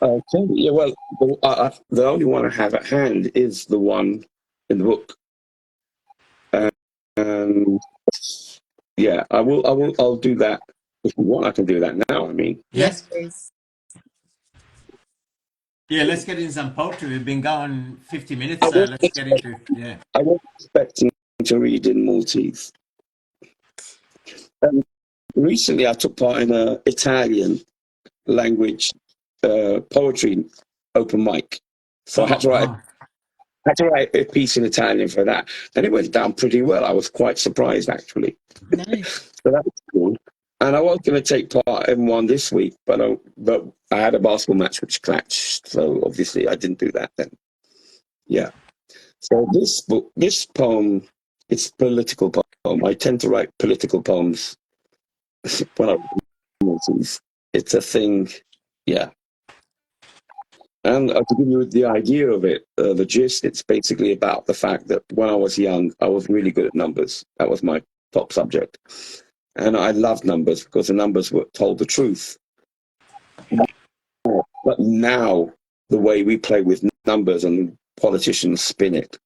Okay. Yeah. Well, the only one I have at hand is the one in the book. And yeah, I will. I'll do that if you want. I can do that now. I mean, Yeah? Yes, please. Yeah, let's get in some poetry. We've been going 50 minutes, I so was let's get into, yeah. I was expecting to read in Maltese. Recently, I took part in a Italian language poetry open mic, so I had Oh, to write wow. had to write a piece in Italian for that, and it went down pretty well. I was quite surprised, actually. Nice. So that was cool. And I was going to take part in one this week, but I had a basketball match which clashed, so obviously I didn't do that then. Yeah. So this poem, it's a political poem. I tend to write political poems when I it's a thing, yeah. And to give you the idea of it, the gist, it's basically about the fact that when I was young, I was really good at numbers. That was my top subject. And I loved numbers because the numbers told the truth. But now, the way we play with numbers and politicians spin it,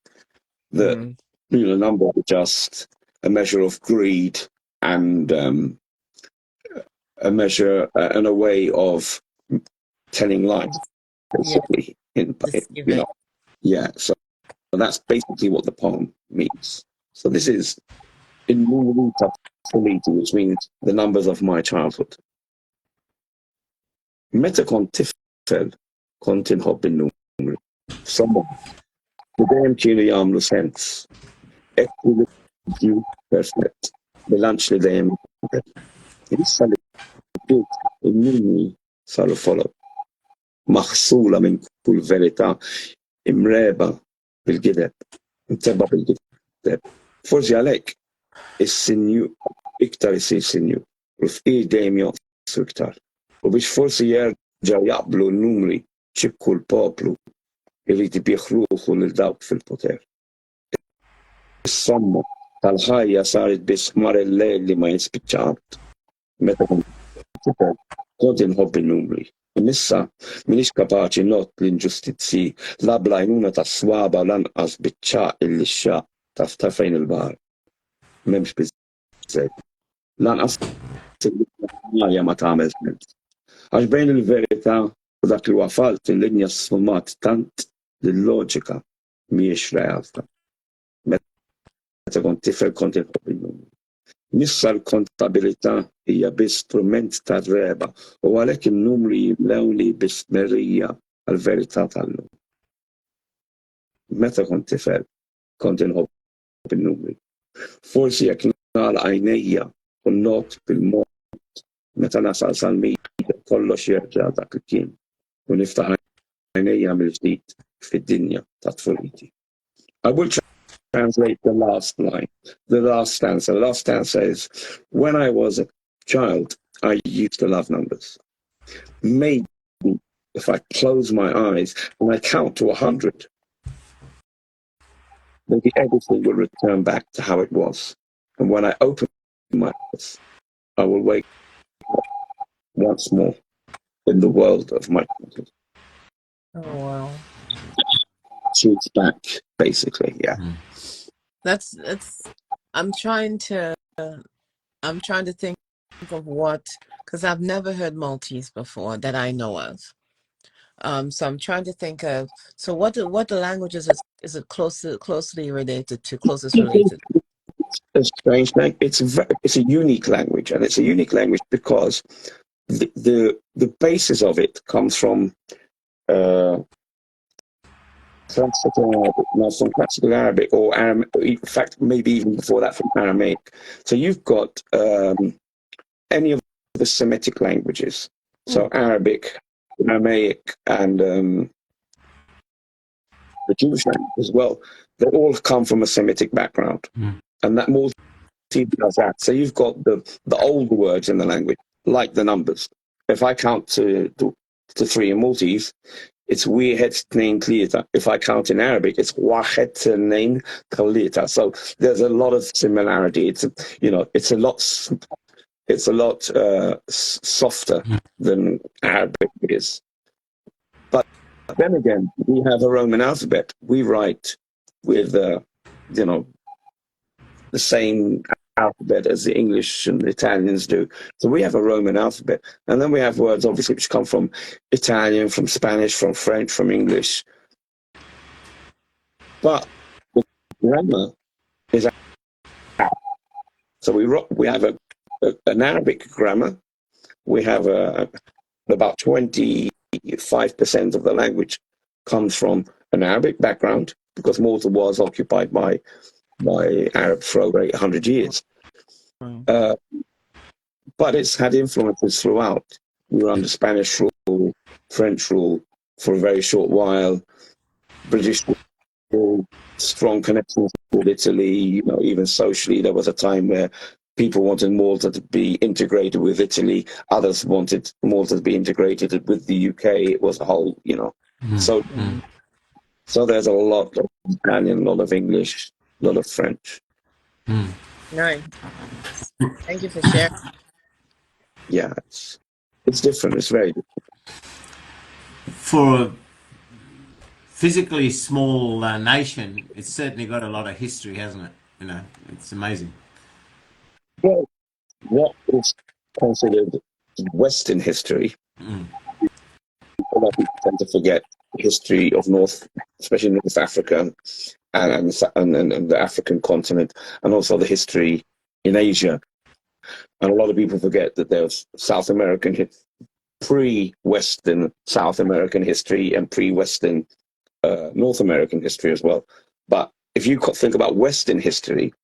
that numbers are just a measure of greed and a measure and a way of telling lies, basically. So that's basically what the poem means. So this is in Numeri Soliti, which means the numbers of my childhood. Meta kontifel kontin hobbin numri. Someone, the damn kino jamlu sens. Ekku you perfect. The lunch the damn. It's sali bit in numri salo follow. مغسولة من كل verità imreba bil-gideb imteba bil-gideb forsi għalek is-sinju iktar isir sinju u f'qir dejjem jonqsu iktar u biex forsi jerġa' jaqblu n-numri ċibku l-poplu irid ibih ruħu lil dawk fil-poter. Is-somma tal-ħajja saret biss mar il-lejl li ma jispiċċat meta kont inħobb in-numri. Nissa minix kapaċi not l-inġustizzi la blajnuna ta' swaba lanqas biċċaq il-lixxa ta' fejn il-bar. Memx bizzej. Lanqas il-linja ma tagħmel sens. Għax bejn il-verità u dak li huwa falt il-linja sfumat tant l-loġika mhijiex realtà. Meta kont tifel kont inħobb in-numri. Nissa l-kontabilità hija biss strument tar-reba u għalhekk in-numri jimlewni bis-smerrija għall-verità tal-lum. Meta kont tifel kont inħobb in-numri. Forsi jekk nagħlaq għajnejja u not bil-mod meta nasal sal-mija kollox jerġa' dak li kien u niftaħ għajnejja mill-ġdid fid-dinja ta' tfuliti. I will translate the last line, the last stanza. The last stanza is, when I was a child, I used to love numbers. Maybe if I close my eyes and I count to 100, maybe everything will return back to how it was. And when I open my eyes, I will wake up once more in the world of my childhood. Oh, wow. Shoots back, basically, yeah. That's I'm trying to think of what, because I've never heard Maltese before that I know of. So I'm trying to think of, so what the languages is it closely related to, closest related? A strange language. It's a unique language, and it's a unique language because the basis of it comes from classical Arabic, or in fact, maybe even before that, from Aramaic. So you've got any of the Semitic languages, so Arabic, Aramaic, and the Jewish language as well. They all come from a Semitic background, and that Maltese does that. So you've got the old words in the language, like the numbers. If I count to 3 in Maltese, it's wahed tnain tlieta. If I count in Arabic, it's wahed tnain tlieta. So there's a lot of similarity. It's a lot softer than Arabic is. But then again, we have a Roman alphabet. We write with the same alphabet as the English and the Italians do. So we have a Roman alphabet. And then we have words, obviously, which come from Italian, from Spanish, from French, from English. But the grammar is... So we have an Arabic grammar. We have about 25% of the language comes from an Arabic background, because Malta was occupied by Arabs for over 800 years. Mm. But it's had influences throughout. We were under Spanish rule, French rule for a very short while, British rule, strong connections with Italy. You know, even socially, there was a time where people wanted Malta to be integrated with Italy. Others wanted Malta to be integrated with the UK. It was a whole, you know. So, so there's a lot of Italian, a lot of English, a lot of French. Nice. Thank you for sharing. Yeah, it's different. It's very different. For a physically small nation, it's certainly got a lot of history, hasn't it? You know, it's amazing. Well, what is considered Western history, a lot of people tend to forget the history of especially North Africa and the African continent, and also the history in Asia. And a lot of people forget that there's South American, pre-Western South American history and pre-Western North American history as well. But if you think about Western history,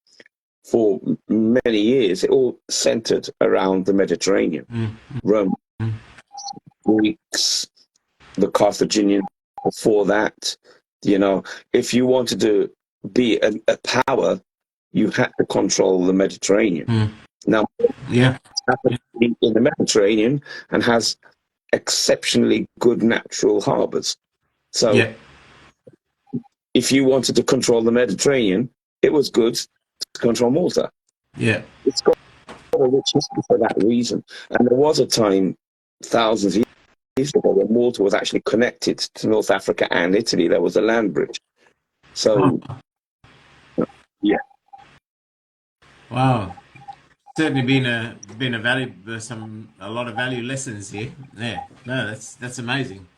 for many years, it all centered around the Mediterranean. Rome, Greeks, the Carthaginians before that. You know, if you wanted to be a power, you had to control the Mediterranean. Now, Yeah. it's happened in the Mediterranean and has exceptionally good natural harbors. So Yeah. if you wanted to control the Mediterranean, it was good to control Malta. Yeah. It's got a rich history for that reason. And there was a time, thousands of years ago, when Malta was actually connected to North Africa and Italy. There was a land bridge. So, yeah. Wow. Certainly been a value a lot of value lessons here. Yeah. No, that's amazing.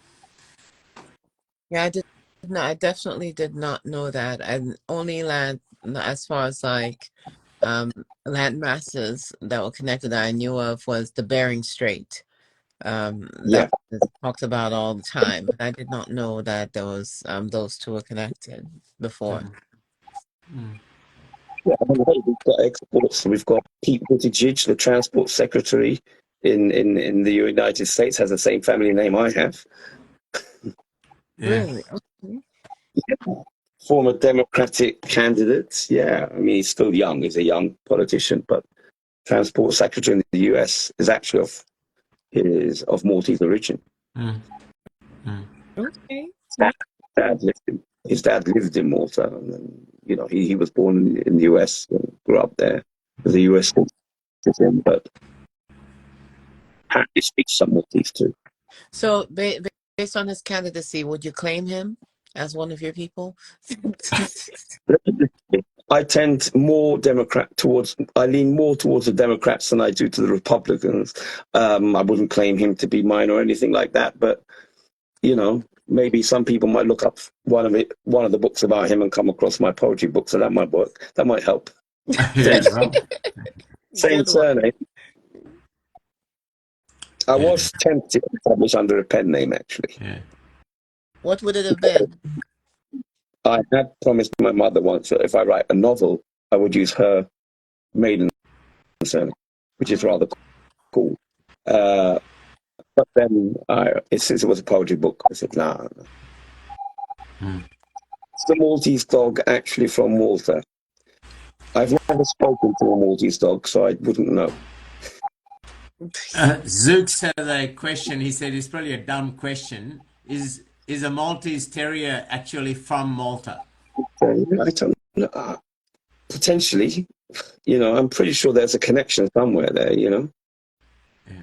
Yeah, I did. No, I definitely did not know that. And only land, as far as like land masses that were connected that I knew of was the Bering Strait. Yeah. That is talked about all the time. But I did not know that there was those two were connected before. Yeah, I mean, hey, we've got exports. We've got Pete Buttigieg, the transport secretary in the United States, has the same family name I have. Yeah. Really? Okay. Former Democratic candidate. Yeah, I mean, he's still young. He's a young politician, but transport secretary in the US is actually of Maltese origin. Okay. His dad lived in Malta, and then, you know, he was born in the US and grew up there as a US citizen, but apparently speaks some Maltese too. So based on his candidacy, would you claim him as one of your people? I tend more I lean more towards the Democrats than I do to the Republicans. I wouldn't claim him to be mine or anything like that, but, you know, maybe some people might look up one of the books about him and come across my poetry book, so that might work. That might help. Yeah. Well, Same Good one. surname. I was tempted to publish under a pen name, actually. yeah. What would it have been? I had promised my mother once that if I write a novel, I would use her maiden surname, which is rather cool. But then, since it was a poetry book, I said, nah. It's the Maltese dog, actually from Malta. I've never spoken to a Maltese dog, so I wouldn't know. Zooks had a question. He said it's probably a dumb question. Is a Maltese Terrier actually from Malta? I don't know. Potentially, you know, I'm pretty sure there's a connection somewhere there, you know. Yeah.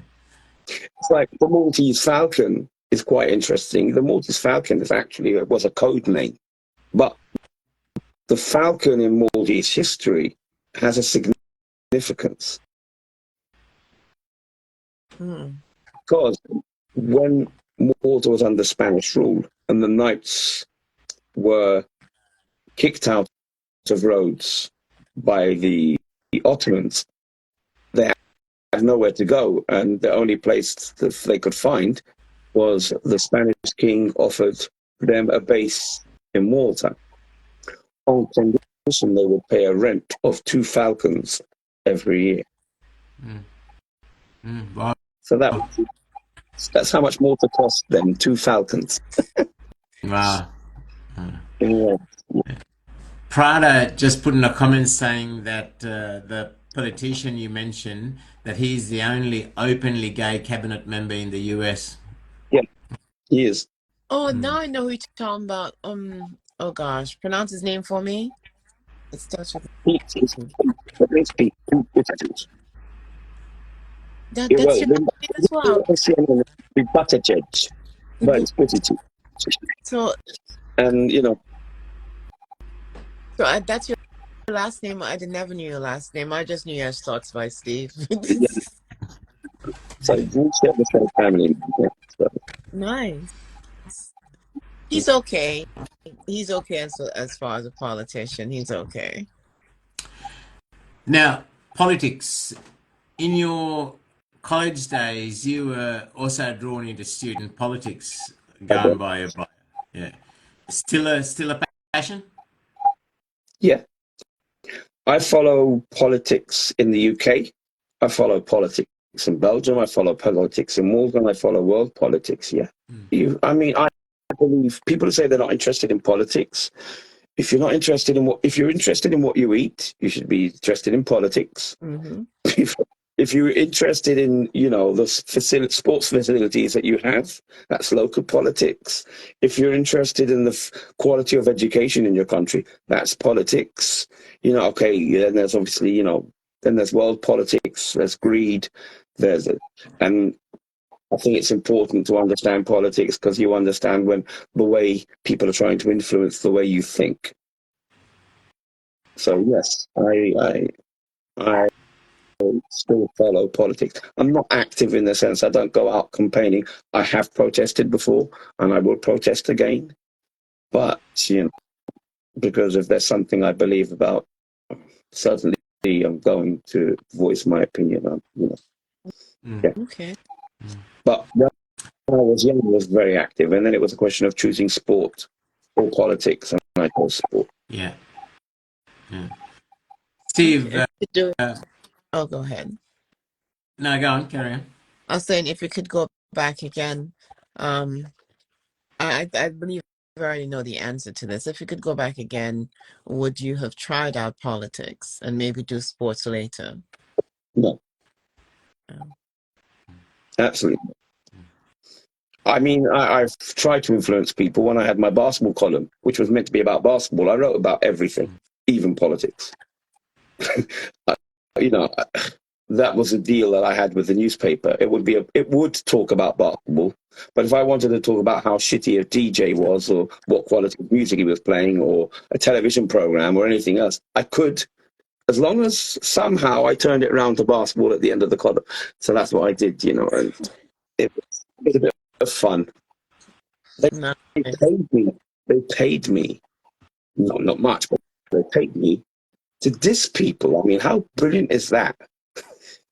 It's like the Maltese Falcon is quite interesting. The Maltese Falcon was a code name, but the Falcon in Maltese history has a significance because when Malta was under Spanish rule and the knights were kicked out of Rhodes by the Ottomans, they had nowhere to go, and the only place that they could find was the Spanish king offered them a base in Malta. on condition they would pay a rent of 2 falcons every year. Wow. So that's how much Malta cost them, 2 falcons. Wow. Yeah. Prada just put in a comment saying that the politician you mentioned, that he's the only openly gay cabinet member in the US. Yeah, he is. Oh, now I know who you're talking about. Oh gosh, pronounce his name for me. It starts with It's Pete Buttigieg. that's your name as well. Buttigieg, but it's Buttigieg. So, And that's your last name. I never knew your last name. I just knew you had thoughts by Steve. so we share the same family. Yeah, so. Nice. He's okay. He's okay as far as a politician. He's okay. Now, politics. In your college days, you were also drawn into student politics, going by your bio. Yeah. Still a passion? Yeah, I follow politics in the UK. I follow politics in Belgium. I follow politics in Malta. And I follow world politics. Yeah. I believe people say they're not interested in politics. If you're interested in what you eat, you should be interested in politics. Mm-hmm. If you're interested in, the sports facilities that you have, that's local politics. If you're interested in the quality of education in your country, that's politics. Okay, then there's obviously, then there's world politics, there's greed, and I think it's important to understand politics because you understand when the way people are trying to influence the way you think. So yes, I still follow politics. I'm not active in the sense I don't go out campaigning. I have protested before and I will protest again. But, because if there's something I believe about, certainly I'm going to voice my opinion. Yeah. Okay. But when I was young, I was very active. And then it was a question of choosing sport or politics. And I chose sport. Yeah. Steve, Oh, go ahead. no, go on, carry on. I was saying if you could go back again, I believe I already know the answer to this. If you could go back again, would you have tried out politics and maybe do sports later? No. Absolutely. I mean, I've tried to influence people. When I had my basketball column, which was meant to be about basketball, I wrote about everything, even politics. That was a deal that I had with the newspaper. It would talk about basketball, but if I wanted to talk about how shitty a DJ was, or what quality of music he was playing, or a television program, or anything else, I could, as long as somehow I turned it around to basketball at the end of the column. So that's what I did, and it was a bit of fun. They paid me, not much, but they paid me to diss people. I mean, how brilliant is that?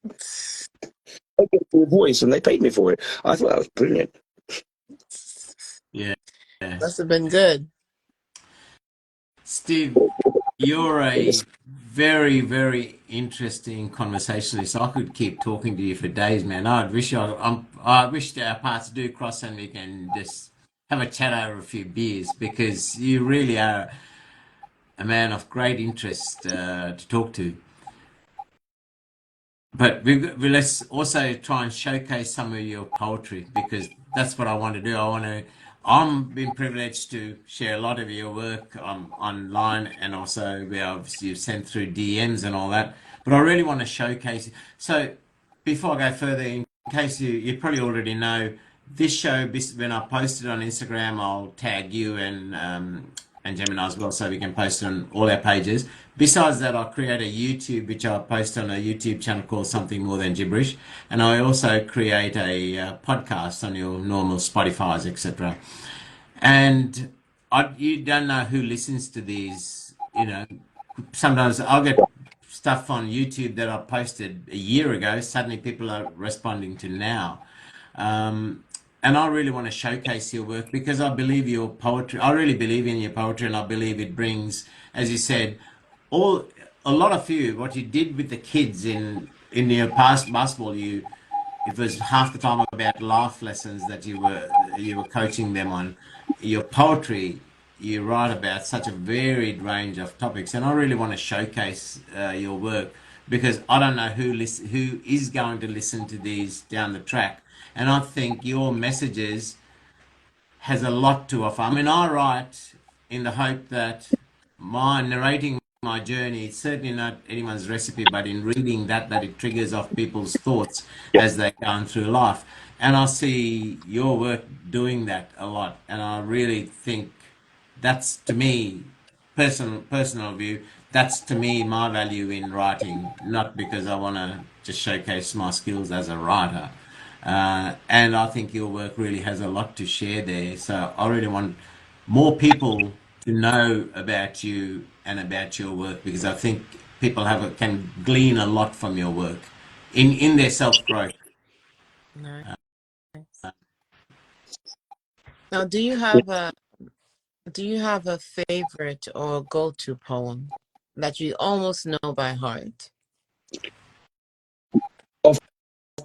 I get your voice and they paid me for it. I thought that was brilliant. Yeah. Must have been good. Steve, you're a very, very interesting conversationalist. I could keep talking to you for days, man. I wish our paths do cross and we can just have a chat over a few beers, because you really are a man of great interest to talk to. But let's also try and showcase some of your poetry, because that's what I want to do. I'm been privileged to share a lot of your work online, and also we obviously sent through DMs and all that. But I really want to showcase it. So before I go further, in case you probably already know, this show, when I post it on Instagram, I'll tag you and Gemini as well, so we can post it on all our pages. Besides that, I'll create a YouTube, which I'll post on a YouTube channel called Something More Than Gibberish, and I also create a podcast on your normal Spotify's, etc. And you don't know who listens to these. Sometimes I'll get stuff on YouTube that I posted a year ago. Suddenly, people are responding to now. and I really want to showcase your work because I believe your poetry. I really believe in your poetry, and I believe it brings, as you said, all a lot of you. What you did with the kids in your past basketball, it was half the time about life lessons that you were coaching them on. Your poetry, you write about such a varied range of topics, and I really want to showcase your work because I don't know who is going to listen to these down the track, and I think your messages has a lot to offer. I mean, I write in the hope that my narrating my journey, it's certainly not anyone's recipe, but in reading that it triggers off people's thoughts Yeah. as they're going through life. And I see your work doing that a lot. And I really think that's to me, personal view, that's to me my value in writing, not because I want to just showcase my skills as a writer. And I think your work really has a lot to share there. So I really want more people to know about you and about your work because I think people can glean a lot from your work in their self growth. Nice. Now, do you have a favorite or go-to poem that you almost know by heart? Off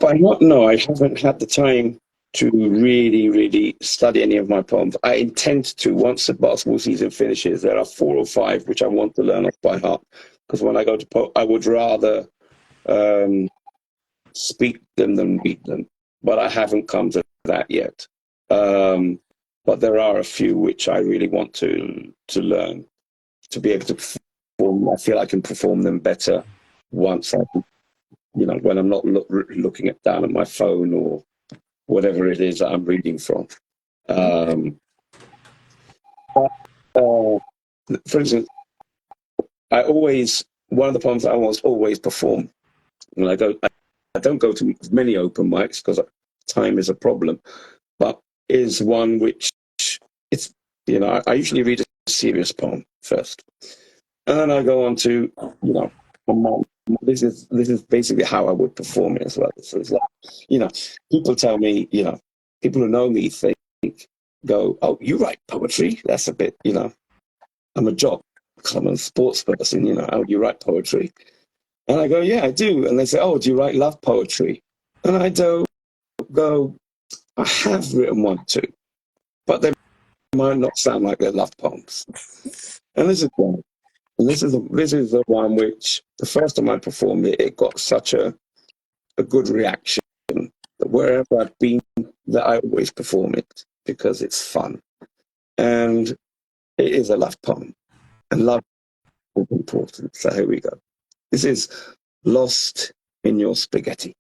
by heart, no, I haven't had the time to really study any of my poems. I intend to, once the basketball season finishes, there are 4 or 5 which I want to learn off by heart. Because when I go to I would rather speak them than read them. But I haven't come to that yet. But there are a few which I really want to learn to be able to perform. I feel I can perform them better once when I'm not looking down at my phone or whatever it is that I'm reading from. For instance, one of the poems I always perform when I don't go to many open mics because time is a problem, but is one which it's, I usually read a serious poem first. And then I go on to, this is basically how I would perform it as well. So it's like, people tell me, people who know me go, oh, you write poetry? That's a bit, I'm a jock, I'm a sports person, oh, you write poetry? And I go, yeah, I do. And they say, oh, do you write love poetry? And I go, I have written one too, but they might not sound like they're love poems. And this is one. And this is the one which the first time I performed it, it got such a good reaction that wherever I've been, that I always perform it because it's fun. And it is a love poem. And love is important. So here we go. This is Lost in Your Spaghetti.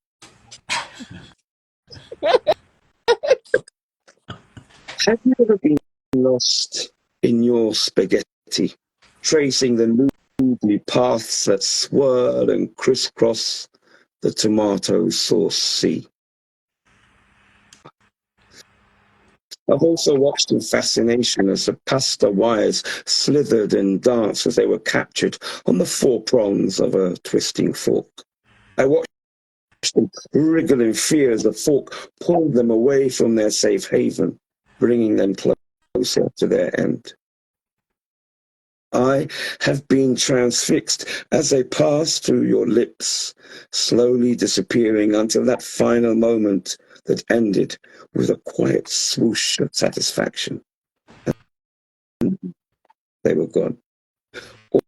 Have you ever been lost in your spaghetti, tracing the noodly paths that swirl and crisscross the tomato sauce sea? I've also watched in fascination as the pasta wires slithered and danced as they were captured on the 4 prongs of a twisting fork. I watched them wriggle in fear as the fork pulled them away from their safe haven, bringing them closer to their end. I have been transfixed as they pass through your lips, slowly disappearing until that final moment that ended with a quiet swoosh of satisfaction. They were gone. All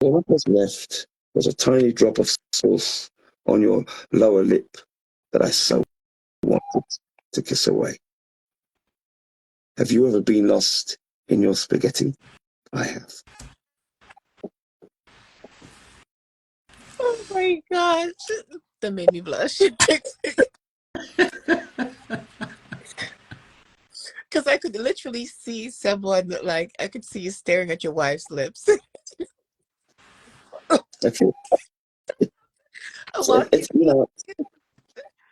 that was left was a tiny drop of sauce on your lower lip that I so wanted to kiss away. Have you ever been lost in your spaghetti? I have. Oh my gosh, that made me blush. Because I could literally see someone, like, I could see you staring at your wife's lips. That's it. I'm So walking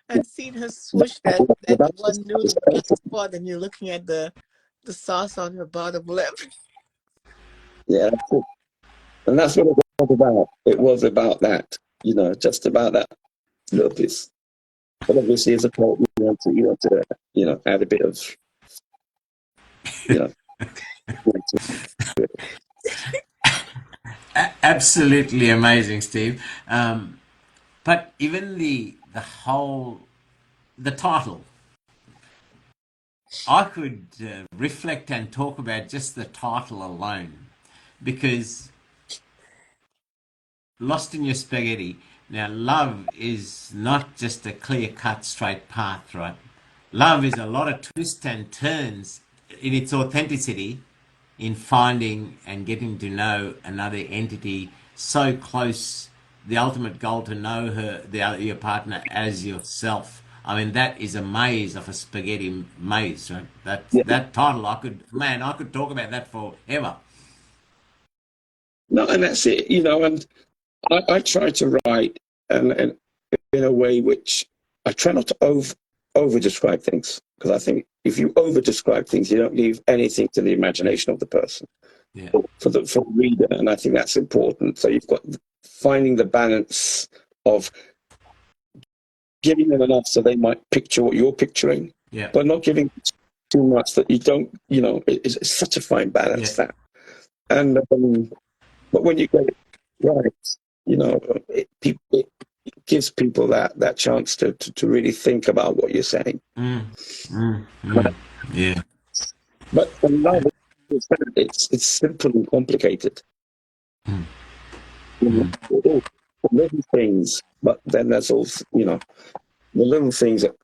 and seeing her swoosh that one noodle back and forth, and you're looking at the sauce on her bottom lip. yeah, that's it. And that's what it was about. It was about that, just about that little piece. But obviously, as a poet, you want to add a bit of, you know, Absolutely amazing, Steve. But even the title, I could reflect and talk about just the title alone, because Lost in Your Spaghetti. Now, love is not just a clear cut, straight path, right? Love is a lot of twists and turns in its authenticity, in finding and getting to know another entity so close, the ultimate goal to know your partner as yourself. I mean, that is a maze of a spaghetti maze, right? yeah. That title, I could talk about that forever. No, and that's it, you know. And I try to write and in a way which I try not to over describe things, because I think if you over describe things, you don't leave anything to the imagination of the person, Yeah. for the reader, and I think that's important. So you've got finding the balance of giving them enough so they might picture what you're picturing, Yeah. but not giving too much that you don't. It's such a fine Yeah. balance, that. And but when you get it right, it gives people that chance to really think about what you're saying. Mm, mm. Yeah. But in love, it's simple and complicated. Mm, You know, mm. all the little things, but then there's also, the little things that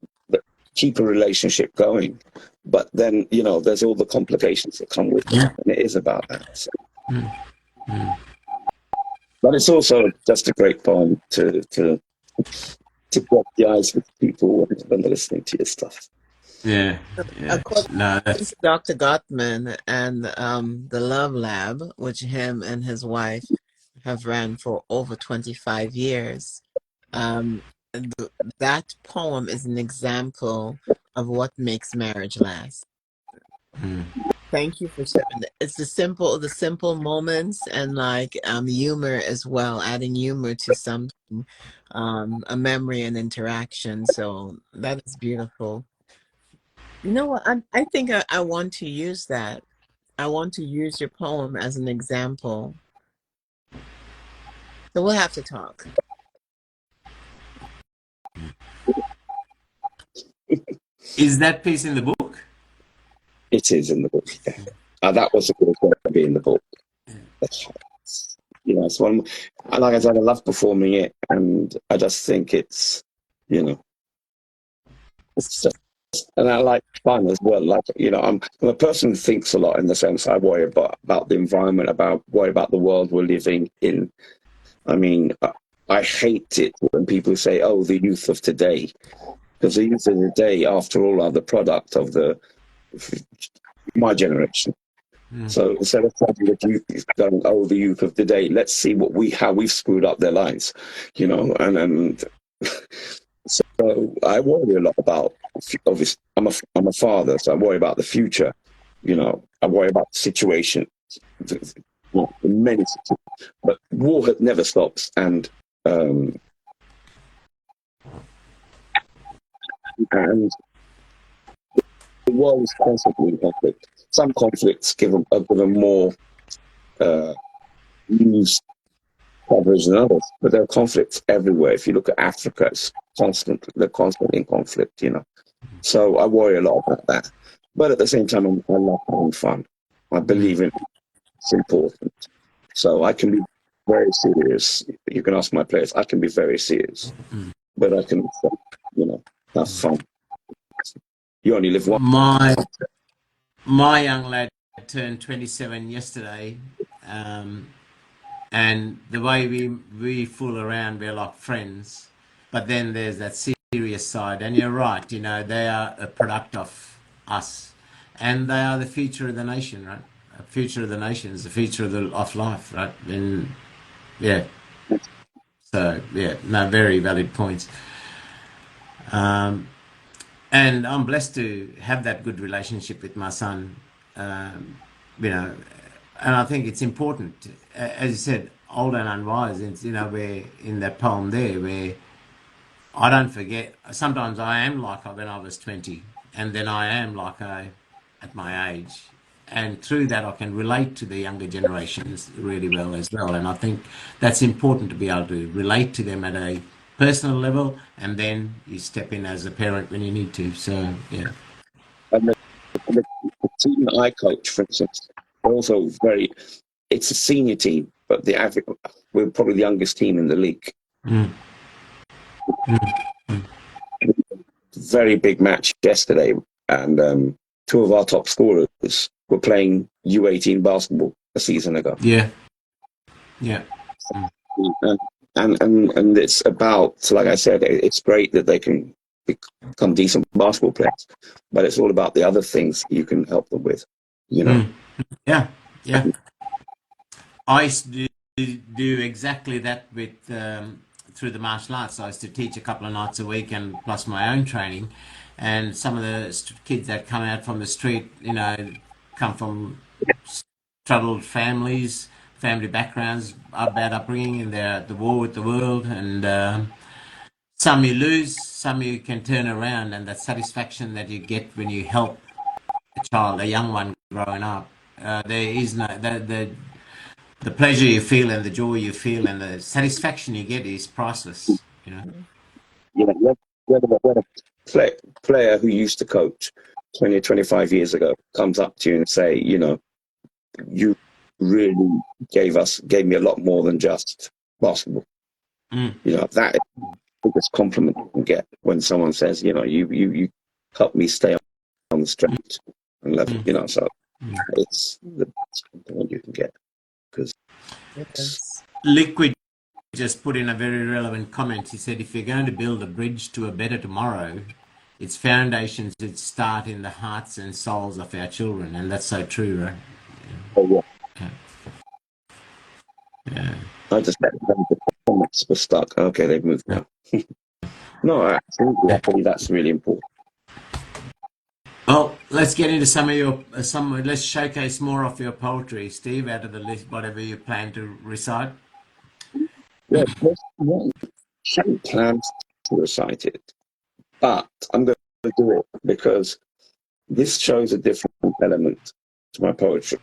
keep a relationship going. But then, there's all the complications that come with that, Yeah. and it is about that. So. Mm, mm. But it's also just a great poem to get the eyes of people when they're listening to your stuff. Yeah. Yeah. According No, to Dr. Gottman and the Love Lab, which him and his wife have ran for over 25 years, um, that poem is an example of what makes marriage last. mm, Thank you for sharing that. It's the simple moments and like humor as well, adding humor to something, a memory and interaction. So that is beautiful. You know what? I think I want to use that. I want to use your poem as an example. So we'll have to talk. is that piece in the book? It is in the book. Yeah. That was a good one to be in the book. It's one. Like I said, I love performing it, and I just think it's just, and I like fun as well. Like, I'm a person who thinks a lot, in the sense I worry about the environment, worry about the world we're living in. I mean, I hate it when people say, "Oh, the youth of today," because the youth of today, after all, are the product of my generation. Mm. So instead of trying to youth going, "Oh, the youth of today," let's see how we've screwed up their lives, and so I worry a lot about. Obviously, I'm a father, so I worry about the future. I worry about the situation, in many situations. But war never stops, and the world is constantly in conflict. Some conflicts are given more news coverage than others, but there are conflicts everywhere. If you look at Africa, they're constantly in conflict. So I worry a lot about that. But at the same time, I love having fun. I believe it's important. So I can be very serious. You can ask my players. I can be very serious, but I can, have fun. You only live once. My young lad turned 27 yesterday, um, and the way we fool around, we're like friends. But then there's that serious side, and you're right. They are a product of us, and they are the future of the nation, right? The future of the nation is the future of life, right? And yeah, so yeah, no, very valid points. Um, and I'm blessed to have that good relationship with my son. Um, you know, and I think it's important, as you said, old and unwise. It's where in that poem there, where I don't forget. Sometimes I am like when I was 20, and then I am like I at my age. And through that, I can relate to the younger generations really well as well. And I think that's important to be able to relate to them at a personal level, and then you step in as a parent when you need to. So, yeah. And the team that I coach, for instance, are also very. It's a senior team, but we're probably the youngest team in the league. Mm, mm, mm. Very big match yesterday, and two of our top scorers were playing U18 basketball a season ago. Yeah, yeah. And, and it's about, like I said, it's great that they can become decent basketball players, but it's all about the other things you can help them with, you know. Mm. Yeah, yeah. I used to do exactly that with through the martial arts. I used to teach a couple of nights a week, and plus my own training. And some of the kids that come out from the street, come from troubled families, family backgrounds, bad upbringing, and they're at the war with the world. And some you lose, some you can turn around, and that satisfaction that you get when you help a child, a young one growing up. There is no the pleasure you feel and the joy you feel and the satisfaction you get is priceless. You know, when a player who used to coach 20, 25 years ago comes up to you and say, you really gave me a lot more than just basketball. Mm, That is the biggest compliment you can get when someone says, you helped me stay on the straight and level, mm, so mm. it's the best compliment you can get because Yes. Liquid just put in a very relevant comment. He said, if you're going to build a bridge to a better tomorrow, its foundations should start in the hearts and souls of our children. And that's so true, right? Yeah. Yeah. I just let the comments were stuck. Okay, they've moved Yeah. on. No, absolutely. I think that's really important. Well, let's get into some of your let's showcase more of your poetry, Steve, out of the list, whatever you plan to recite. Yeah, there's one hadn't planned to recite it, but I'm going to do it because this shows a different element to my poetry.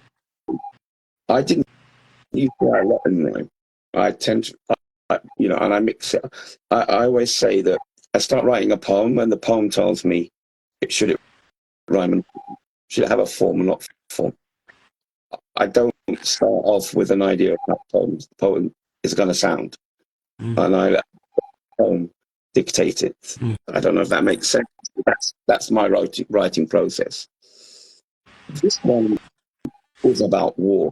I didn't use to write a lot in rhyme. I tend to, and I mix it. I always say that I start writing a poem, and the poem tells me it rhyme and should it have a form or not form. I don't start off with an idea of how the poem is going to sound, Mm, and I let the poem dictate it. mm, I don't know if that makes sense. That's my writing process. This one is about war,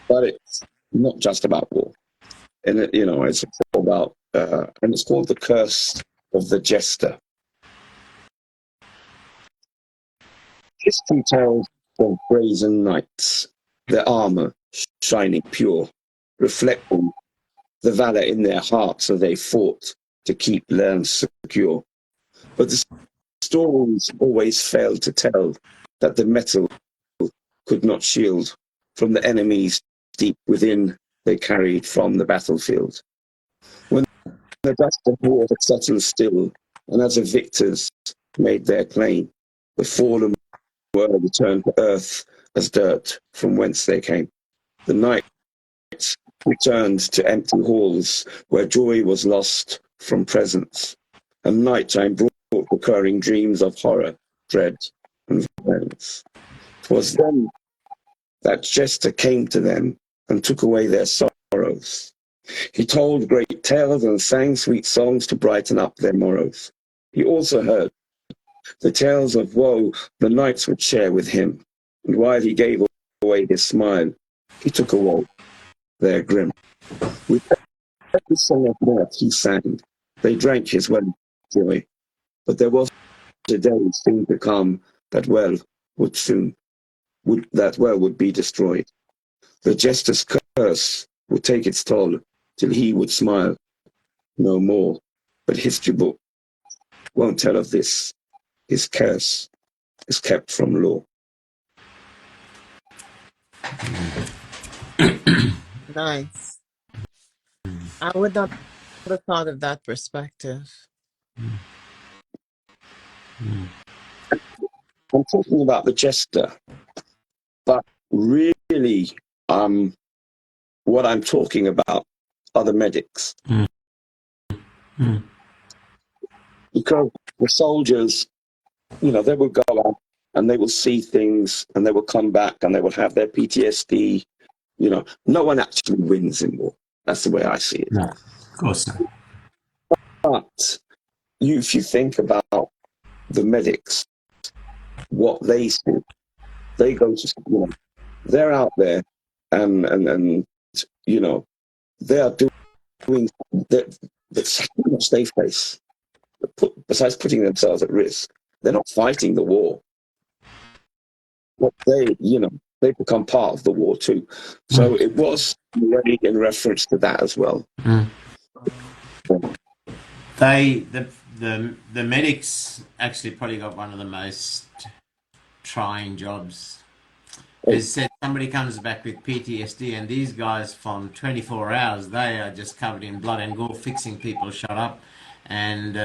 but it's not just about war. And it's about and it's called The Curse of the Jester. History tells of brazen knights, their armor shining pure, reflecting the valor in their hearts as they fought to keep lands secure. But the stories always failed to tell that the metal could not shield from the enemies deep within they carried from the battlefield. When the dust of war had settled still, and as the victors made their claim, the fallen were returned to earth as dirt from whence they came. The knights returned to empty halls where joy was lost from presence, and nighttime brought recurring dreams of horror, dread, and violence. 'Twas then that Jester came to them and took away their sorrows. He told great tales and sang sweet songs to brighten up their morrows. He also heard the tales of woe the knights would share with him, and while he gave away his smile, he took away their grim. With every song of mirth he sang, they drank his well joy, but there was a day soon to come that well would be destroyed. The jester's curse would take its toll till he would smile no more. But history book won't tell of this. His curse is kept from law. Nice. I would not never thought of that perspective. I'm talking about the jester, but really, what I'm talking about are the medics. Because the soldiers, you know, they will go out and they will see things and they will come back and they will have their PTSD. You know, no one actually wins in war. That's the way I see it. No, of course not. But if you think about the medics, what they see, they go to, you know, they're out there and you know, they are doing that's how much they face. Besides putting themselves at risk, they're not fighting the war. But they, you know, they become part of the war too. So it was really in reference to that as well. The medics actually probably got one of the most trying jobs. As said, somebody comes back with PTSD, and these guys from 24 hours, they are just covered in blood and gore, fixing people shut up, and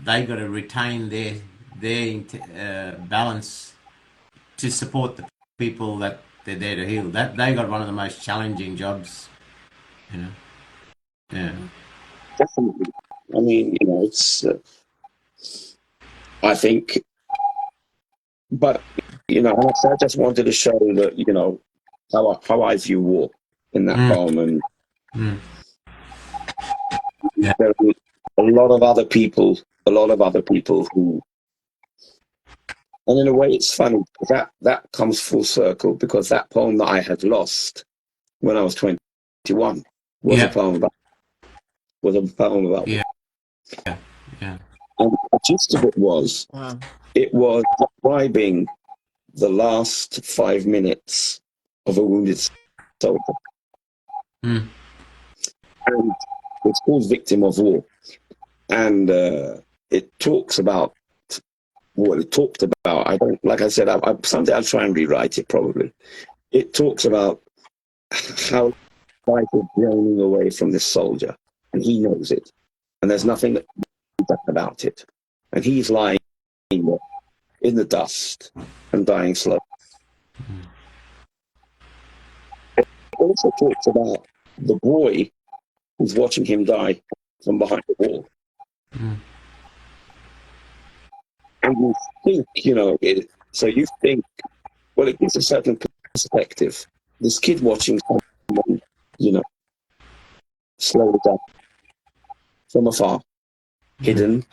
they got to retain their balance to support the people that they're there to heal. That they got one of the most challenging jobs, you know. Yeah. Definitely. I mean, you know, it's. I think, but you know, I just wanted to show that, you know, how I view war in that poem, and Yeah. there are a lot of other people who, and in a way, it's funny that comes full circle, because that poem that I had lost when I was 21 was a poem about Yeah. Yeah. and the gist of it was describing the last 5 minutes of a wounded soldier. And it's called Victim of War. And it talks about what it talked about. I don't, like I said, someday I'll try and rewrite it probably. It talks about how life is draining away from this soldier, and he knows it. And there's nothing that can be done about it. And he's lying in the dust and dying slowly. It also talks about the boy who's watching him die from behind the wall. And you think, you know, so you think, well, it gives a certain perspective. This kid watching someone, you know, slowly die from afar, hidden,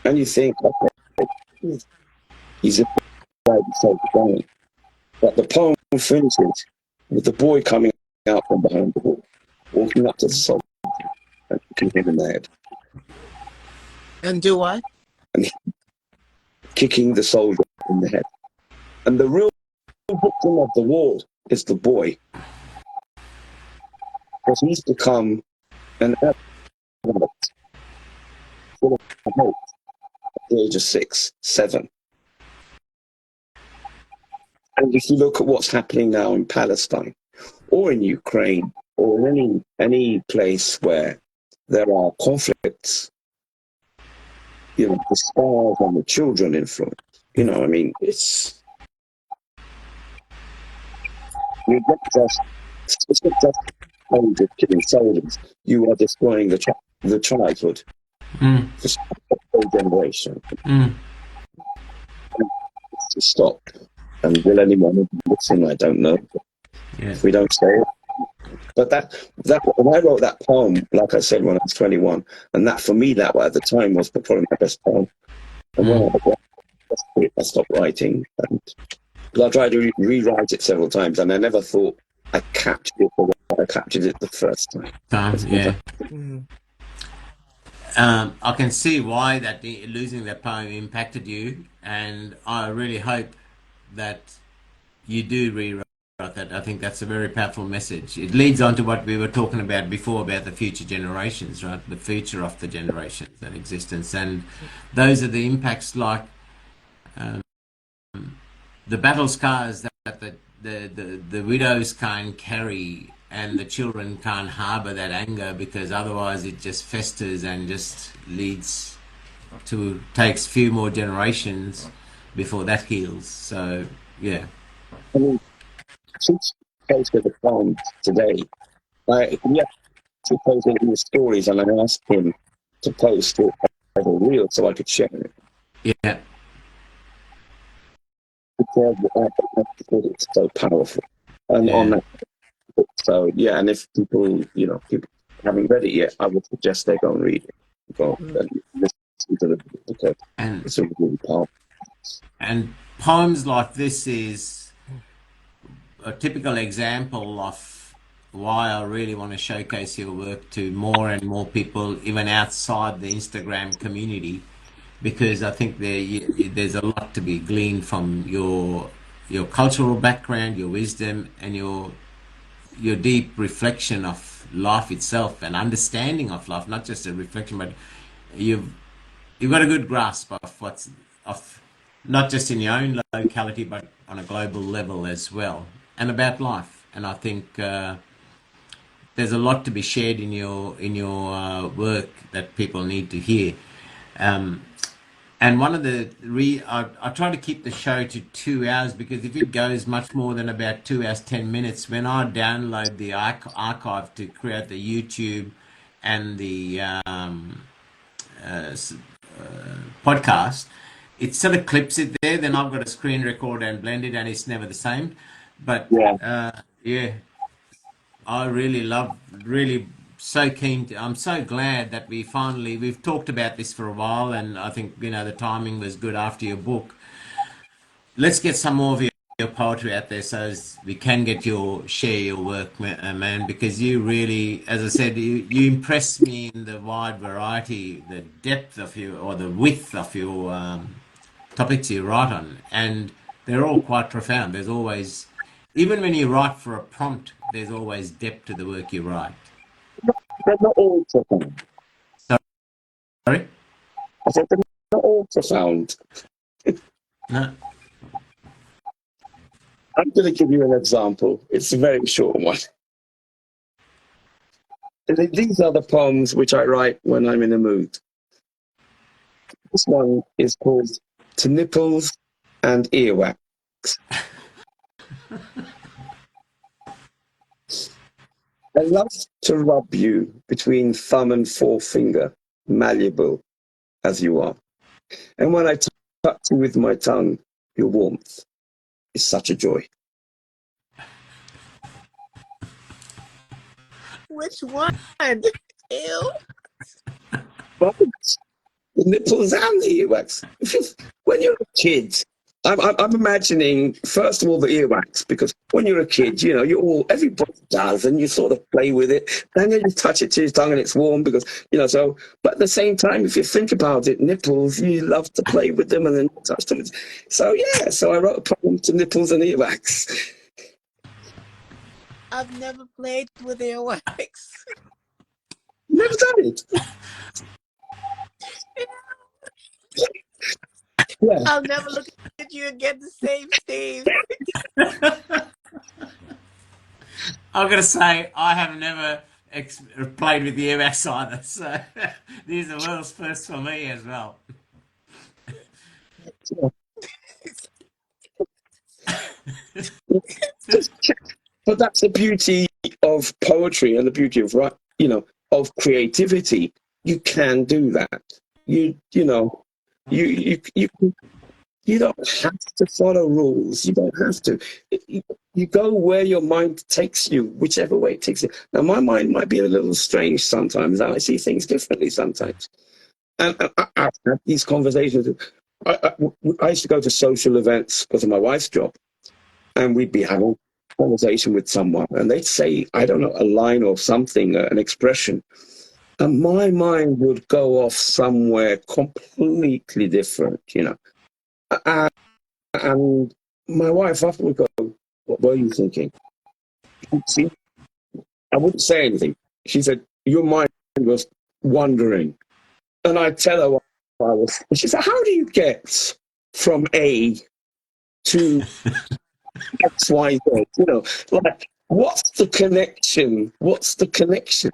and you think, okay, he's inside himself dying. But the poem finishes with the boy coming out from behind the wall, walking up to the soldier and kicking him in the head. And do what? And kicking the soldier in the head. And the real victim of the war is the boy. Because he's become an adult full of hope at the age of 6, 7. And if you look at what's happening now in Palestine, or in Ukraine, or in any place where there are conflicts, you know, the stars and the children influence. You know, I mean, it's not just soldiers killing soldiers. You are destroying the childhood for the whole generation. To stop. And will anyone listen? I don't know. If we don't say it. But that when I wrote that poem, like I said, when I was 21, and that for me, that at the time was probably my best poem. And when I stopped writing, and I tried to rewrite it several times, and I never thought I captured it the way I captured it the first time. Yeah. I can see why losing that poem impacted you, and I really hope that you do rewrite that. I think that's a very powerful message. It leads on to what we were talking about before about the future generations, right? The future of the generations and existence, and those are the impacts, like the battle scars that the widows can carry, and the children can't harbor that anger, because otherwise it just festers and just leads to, takes few more generations before that heals. So yeah. I mean, since case with the poems today, we have to post it in the stories, and I asked him to post it as a reel so I could share it. Yeah. Because it's so powerful. And on Yeah. that, so yeah, and if people, people haven't read it yet, I would suggest they go and read it. Go and listen to the book, because And it's a really powerful. and poems like this is a typical example of why I really want to showcase your work to more and more people, even outside the Instagram community, because I think there's a lot to be gleaned from your cultural background, your wisdom, and your deep reflection of life itself and understanding of life. Not just a reflection, but you've you've got a good grasp of what's of not just in your own locality, but on a global level as well, and about life. And I think there's a lot to be shared in your work that people need to hear. Um, and one of I try to keep the show to 2 hours, because if it goes much more than about 2 hours 10 minutes, when I download the archive to create the YouTube and the uh, podcast, it sort of clips it there. Then I've got a screen recorder and blend it, and it's never the same. But Yeah, yeah, I really love, really so keen to. I'm so glad that we've talked about this for a while, and I think the timing was good after your book. Let's get some more of your poetry out there, so as we can get your share your work, man. Because you really, as I said, you impress me in the wide variety, the depth of your, or the width of your topics you write on, and they're all quite profound. There's always, even when you write for a prompt, there's always depth to the work you write. they're not all profound. Sorry? I said they're not all profound. No. I'm going to give you an example. It's a very short one. These are the poems which I write when I'm in a mood. This one is called To Nipples and Earwax. I love to rub you between thumb and forefinger, malleable as you are. And when I touch you with my tongue, your warmth is such a joy. Which one? Ew. But the nipples and the earwax. When you're a kid, I'm imagining, first of all, the earwax, because when you're a kid, everybody does, and you sort of play with it, and then you touch it to your tongue and it's warm because, so, but at the same time, if you think about it, nipples, you love to play with them and then touch them. So, yeah, so I wrote a poem to nipples and earwax. I've never played with earwax. Never done it. Yeah. I'll never look at you and get the same, Steve. I've got to say, I have never played with the earwax either, so these are world's first for me as well. But that's the beauty of poetry and the beauty of of creativity. You can do that. You don't have to follow rules. You don't have to. You go where your mind takes you, whichever way it takes you. Now, my mind might be a little strange sometimes. I see things differently sometimes. And I've had these conversations. I used to go to social events because of my wife's job, and we'd be having a conversation with someone, and they'd say, I don't know, a line or something, an expression, and my mind would go off somewhere completely different, And my wife often would go, what were you thinking? See, I wouldn't say anything. She said, your mind was wandering. And I'd tell her what I was. And she said, how do you get from A to X, Y, Z? What's the connection? What's the connection?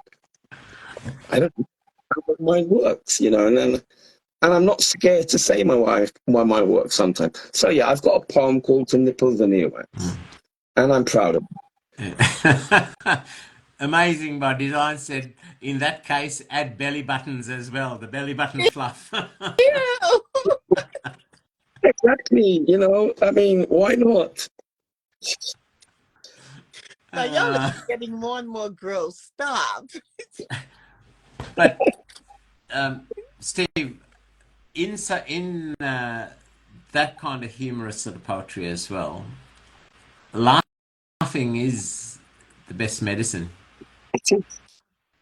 I don't know how my mind works, you know, and I'm not scared to say my mind works sometimes. So yeah, I've got a poem called "To Nipple the Earwax," and I'm proud of Yeah. Amazing by Design said, in that case, add belly buttons as well, the belly button fluff. Yeah. it. Exactly, you know, I mean, why not? Now y'all are Uh, getting more and more gross. Stop. but Steve, in that kind of humorous sort of poetry as well, laughing is the best medicine, It is,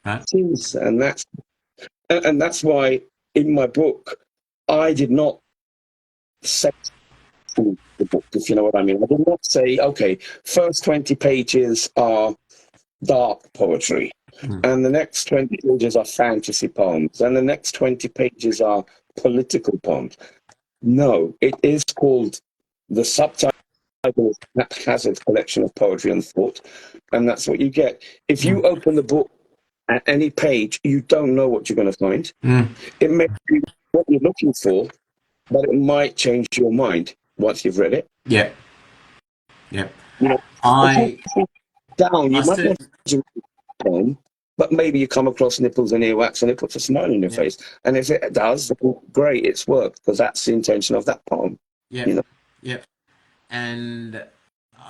right? it is, and that's why in my book I did not set the book, if you know what I mean. I did not say, okay, first 20 pages are dark poetry, Mm. and the next 20 pages are fantasy poems, and the next 20 pages are political poems. No, it is called the subtitle haphazard collection of poetry and thought, and that's what you get. If you open the book at any page, you don't know what you're going to find. Mm. It may be what you're looking for, but it might change your mind once you've read it. Yeah, yeah. You know, if I you down, I you might still want to read a poem, but maybe you come across nipples and earwax and it puts a smile on your yeah, face. And if it does, then great, it's worked, because that's the intention of that poem. yeah, You know, yeah. And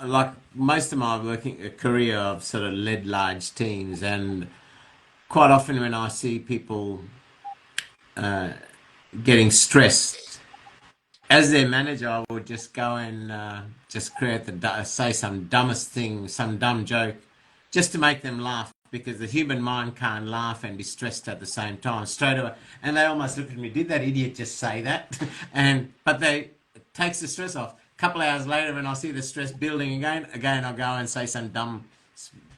like most of my working career, I've sort of led large teams, and quite often when I see people getting stressed, as their manager, I would just go and just create say some dumbest thing, some dumb joke, just to make them laugh, because the human mind can't laugh and be stressed at the same time straight away. And they almost look at me, did that idiot just say that? And but they it takes the stress off. A couple of hours later, when I see the stress building again I'll go and say some dumb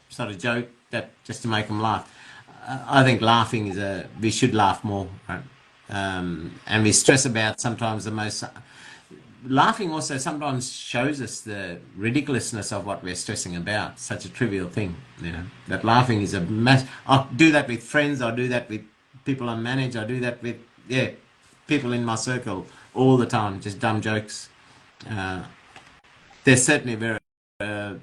sort of joke that just to make them laugh. I think laughing is we should laugh more, right? And we stress about sometimes the most. Laughing also sometimes shows us the ridiculousness of what we're stressing about. Such a trivial thing, you know. That laughing is a mass. I do that with friends. I do that with people I manage. I do that with people in my circle all the time. Just dumb jokes. Uh, there's certainly very uh,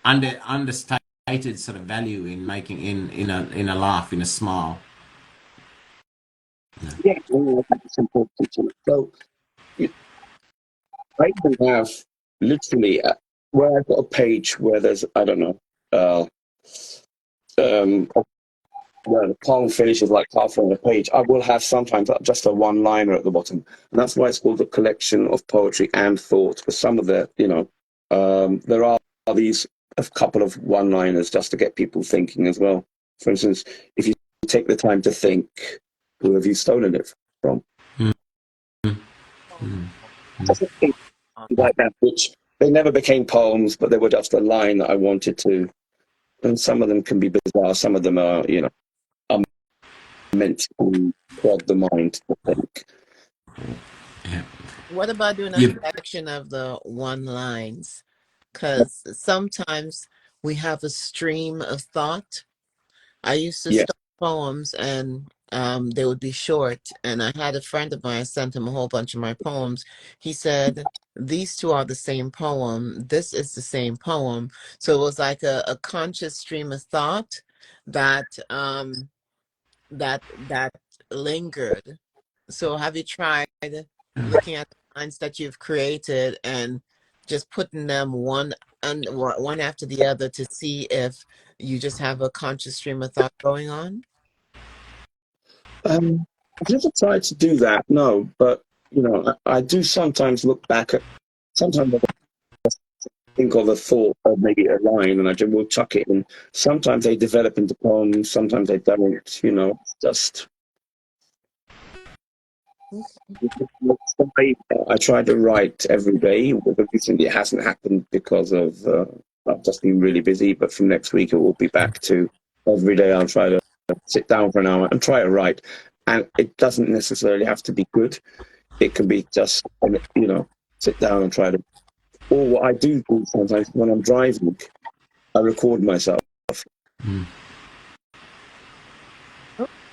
understated sort of value in making in a laugh, in a smile. yeah, well, that's important too. So I even have literally where I've got a page where there's, I don't know, um, where the poem finishes like halfway on the page, I will have sometimes just a one-liner at the bottom, and that's why it's called the collection of poetry and thought. Because some of the, you know, there are these a couple of one-liners just to get people thinking as well. For instance, if you take the time to think, who have you stolen it from? Mm, mm, Just think like that, which they never became poems, but they were just a line that I wanted to. And some of them can be bizarre. Some of them are, you know, are meant to prod the mind to think. yeah. What about doing a You, collection of the one lines? Because sometimes we have a stream of thought. I used to Yeah. start poems and they would be short. And I had a friend of mine, I sent him a whole bunch of my poems. He said, these two are the same poem. This is the same poem. So it was like a conscious stream of thought that that lingered. So have you tried looking at the lines that you've created and just putting them one after the other to see if you just have a conscious stream of thought going on? I've never tried to do that, no, but you know, I do sometimes look back at, sometimes I think of a thought or maybe a line and I will chuck it in. Sometimes they develop into poems, sometimes they don't, you know, just I try to write every day, but recently it hasn't happened because of I've just been really busy, but from next week it will be back to every day I'll try to sit down for an hour and try to write. And it doesn't necessarily have to be good. It can be just, you know, sit down and try to. Or what I do sometimes when I'm driving, I record myself. Mm.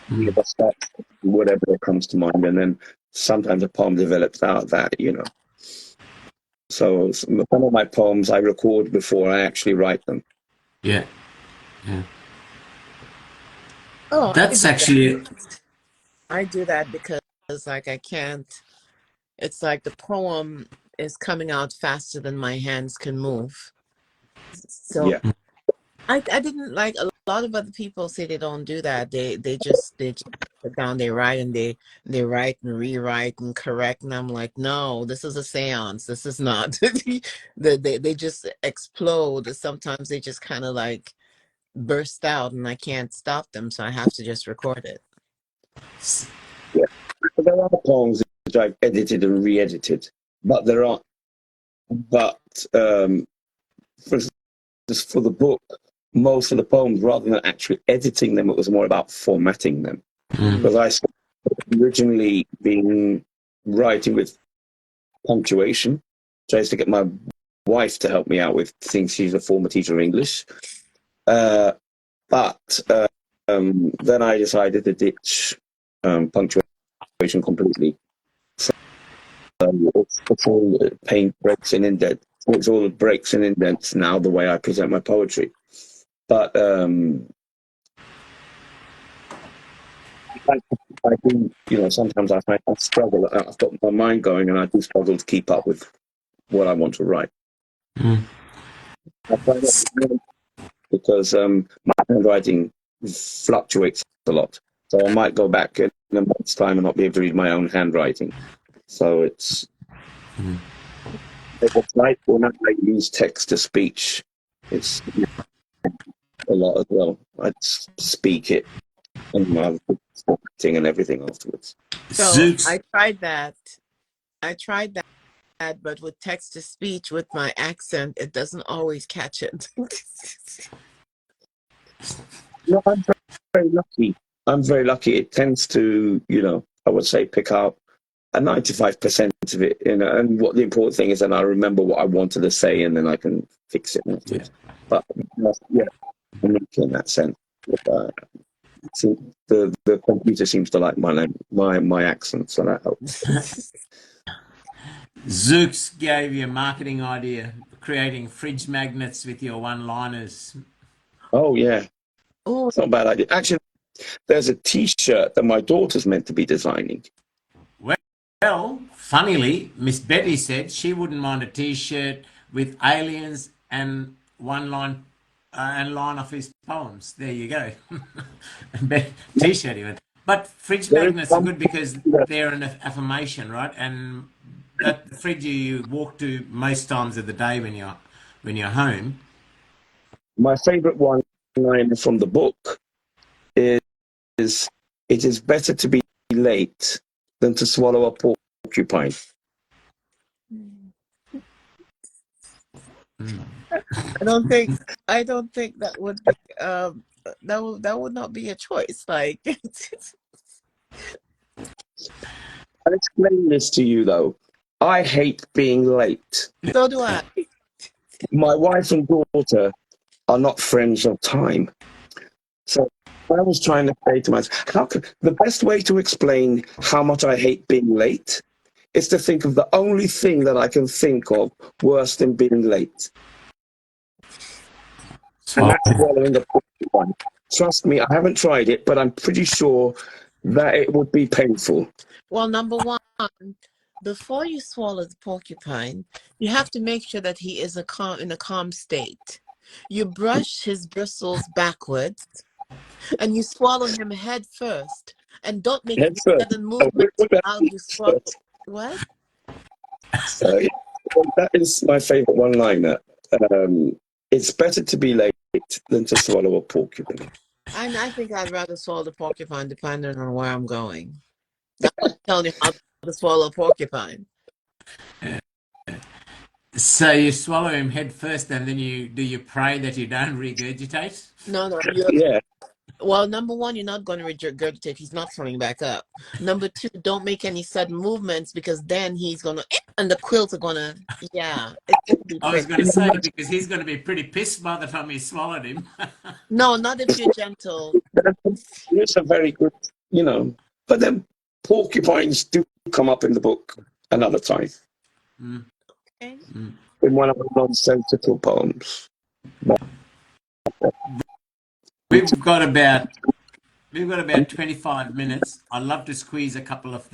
Yeah, that's that, whatever comes to mind, and then sometimes a poem develops out of that, you know. So some of my poems I record before I actually write them. Yeah, yeah. Oh, That's actually I do that because like I can't. It's like the poem is coming out faster than my hands can move. So Yeah, I didn't like a lot of other people say they don't do that. They just sit down, they write and they write and rewrite and correct. And I'm like, no, this is a seance. This is not. They just explode. Sometimes they just kind of like burst out and I can't stop them. So I have to just record it. yeah. But there are poems which I've edited and re-edited, but there are. But for instance, for the book, most of the poems, rather than actually editing them, it was more about formatting them. Because I originally been writing with punctuation. So I used to get my wife to help me out with things. She's a former teacher of English. But then I decided to ditch punctuation completely. So it's all paint breaks and indents. It's all breaks and indents now the way I present my poetry. But I do, you know, sometimes I find I struggle. I've got my mind going, and I do struggle to keep up with what I want to write. Mm. I find it because my handwriting fluctuates a lot. So I might go back in a month's time and not be able to read my own handwriting. So it's like when I use text to speech, it's a lot as well. I speak it and my formatting and everything afterwards. So Zooks. I tried that. I tried that, but with text to speech, with my accent, it doesn't always catch it. No, I'm very lucky. I'm very lucky. It tends to, you know, I would say pick up a 95% of it, you know, and what the important thing is that I remember what I wanted to say and then I can fix it afterwards. Yeah. But yeah, I'm lucky in that sense. So the computer seems to like my accent, so that helps. Zooks gave you a marketing idea, creating fridge magnets with your one-liners. Oh yeah, Oh, it's not a bad idea. Actually, there's a T-shirt that my daughter's meant to be designing. Well, funnily, Miss Betty said she wouldn't mind a T-shirt with aliens and one line and line of his poems. There you go. T-shirt even. But fridge There is magnets are one. good because they're an affirmation, right? And that the fridge you walk to most times of the day when you're home. My favorite one line from the book is, "It is better to be late than to swallow a porcupine." I don't think that would be that would not be a choice. Like I'll explain this to you though. I hate being late. so do I. My wife and daughter are not friends of time. So I was trying to say to myself, how could the best way to explain how much I hate being late is to think of the only thing that I can think of worse than being late. And that's swallowing a porcupine. Trust me, I haven't tried it, but I'm pretty sure that it would be painful. Well, number one, before you swallow the porcupine, you have to make sure that he is in a calm state. You brush his bristles backwards and you swallow him head first. And don't make Head any first. sudden movement while you swallow. What? So that is my favorite one-liner. It's better to be late than to swallow a porcupine. I think I'd rather swallow the porcupine depending on where I'm going. That's what I'm telling you how to swallow a porcupine. So you swallow him head first, and then you pray that you don't regurgitate. No, Yeah, Well, number one, you're not going to regurgitate. He's not throwing back up. Number two, don't make any sudden movements because then he's going to, and the quilts are going to, yeah, it's going to be I was pretty. going to say, because he's going to be pretty pissed by the time he swallowed him. No, not if you're gentle. It's a very good, you know. But then porcupines do come up in the book another time Mm, Okay. mm. in one of the nonsensical poems. We've got about 25 minutes. I'd love to squeeze a couple of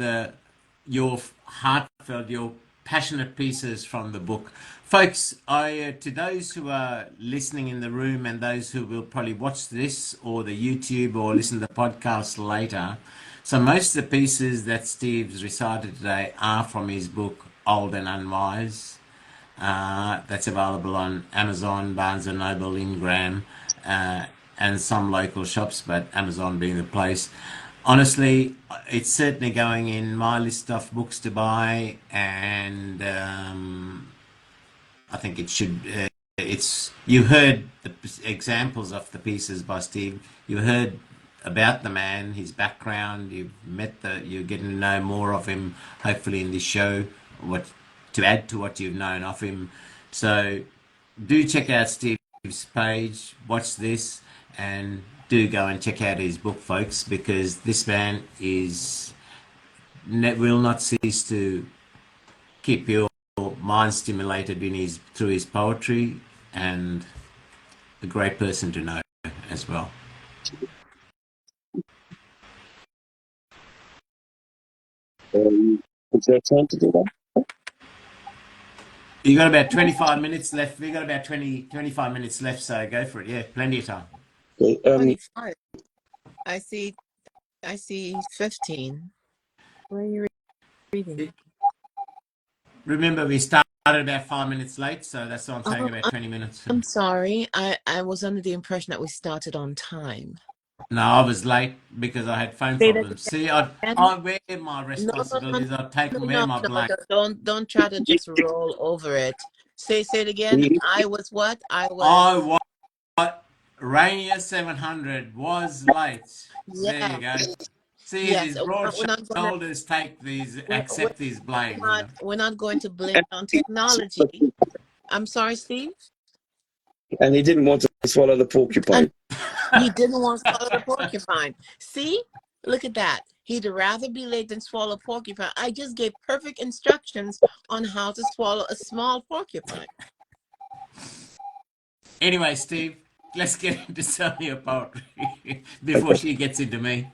your heartfelt, your passionate pieces from the book. Folks, to those who are listening in the room and those who will probably watch this or the YouTube or listen to the podcast later, so most of the pieces that Steve's recited today are from his book, Old and Unwise. That's available on Amazon, Barnes& and Noble, Ingram, and some local shops, but Amazon being the place. Honestly, it's certainly going in my list of books to buy, and I think it should. It's you heard the examples of the pieces by Steve. You heard about the man, his background. You're getting to know more of him. Hopefully, in this show, what to add to what you've known of him. So, do check out Steve's page. Watch this, and do go and check out his book, folks, because this man will not cease to keep your mind stimulated through his poetry, and a great person to know as well. Is there time to do that? You got about 25 minutes left. We got about 25 minutes left, so go for it. Yeah, plenty of time. Okay, 25. I see 15. Where are you reading? Remember, we started about 5 minutes late, so that's why I'm saying about 20 minutes. I'm sorry. I was under the impression that we started on time. No, I was late because I had phone Say that problems. See, I wear my responsibilities. I take wear my blame. Don't try to just roll over it. Say it again. I was what? I was Rainier 700 was late. There you go. See, Yes. these broad shoulders accept these blame. We're not going to blame it on technology. I'm sorry, Steve? And he didn't want to swallow the porcupine. He didn't want to swallow the porcupine. See? Look at that. He'd rather be late than swallow porcupine. I just gave perfect instructions on how to swallow a small porcupine. Anyway, Steve, let's get into some of your poetry before she gets into me.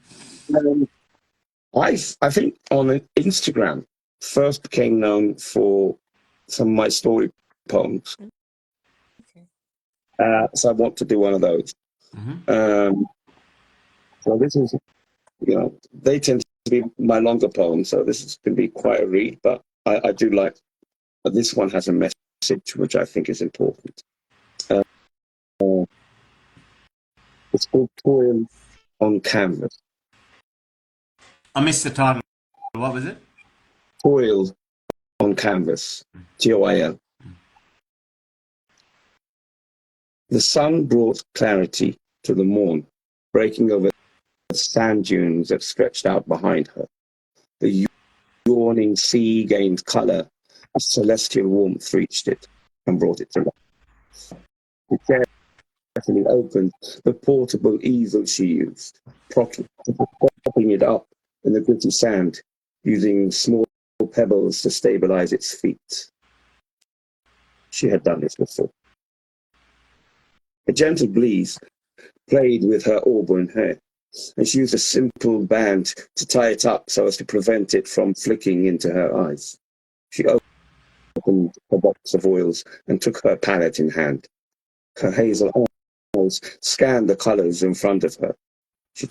I think on Instagram first became known for some of my story poems. Okay. So I want to do one of those. Mm-hmm. So this is, they tend to be my longer poems, so this is going to be quite a read, but I do like, this one has a message which I think is important. It's called Toil on Canvas. I missed the title. What was it? Toil on Canvas. TOIL. The sun brought clarity to the morn, breaking over the sand dunes that stretched out behind her. The yawning sea gained colour as celestial warmth reached it and brought it to life. It carefully opened the portable easel she used, propping it up in the gritty sand, using small pebbles to stabilize its feet. She had done this before. A gentle breeze played with her auburn hair, and she used a simple band to tie it up so as to prevent it from flicking into her eyes. She opened her box of oils and took her palette in hand. Her hazel eyes scanned the colours in front of her. She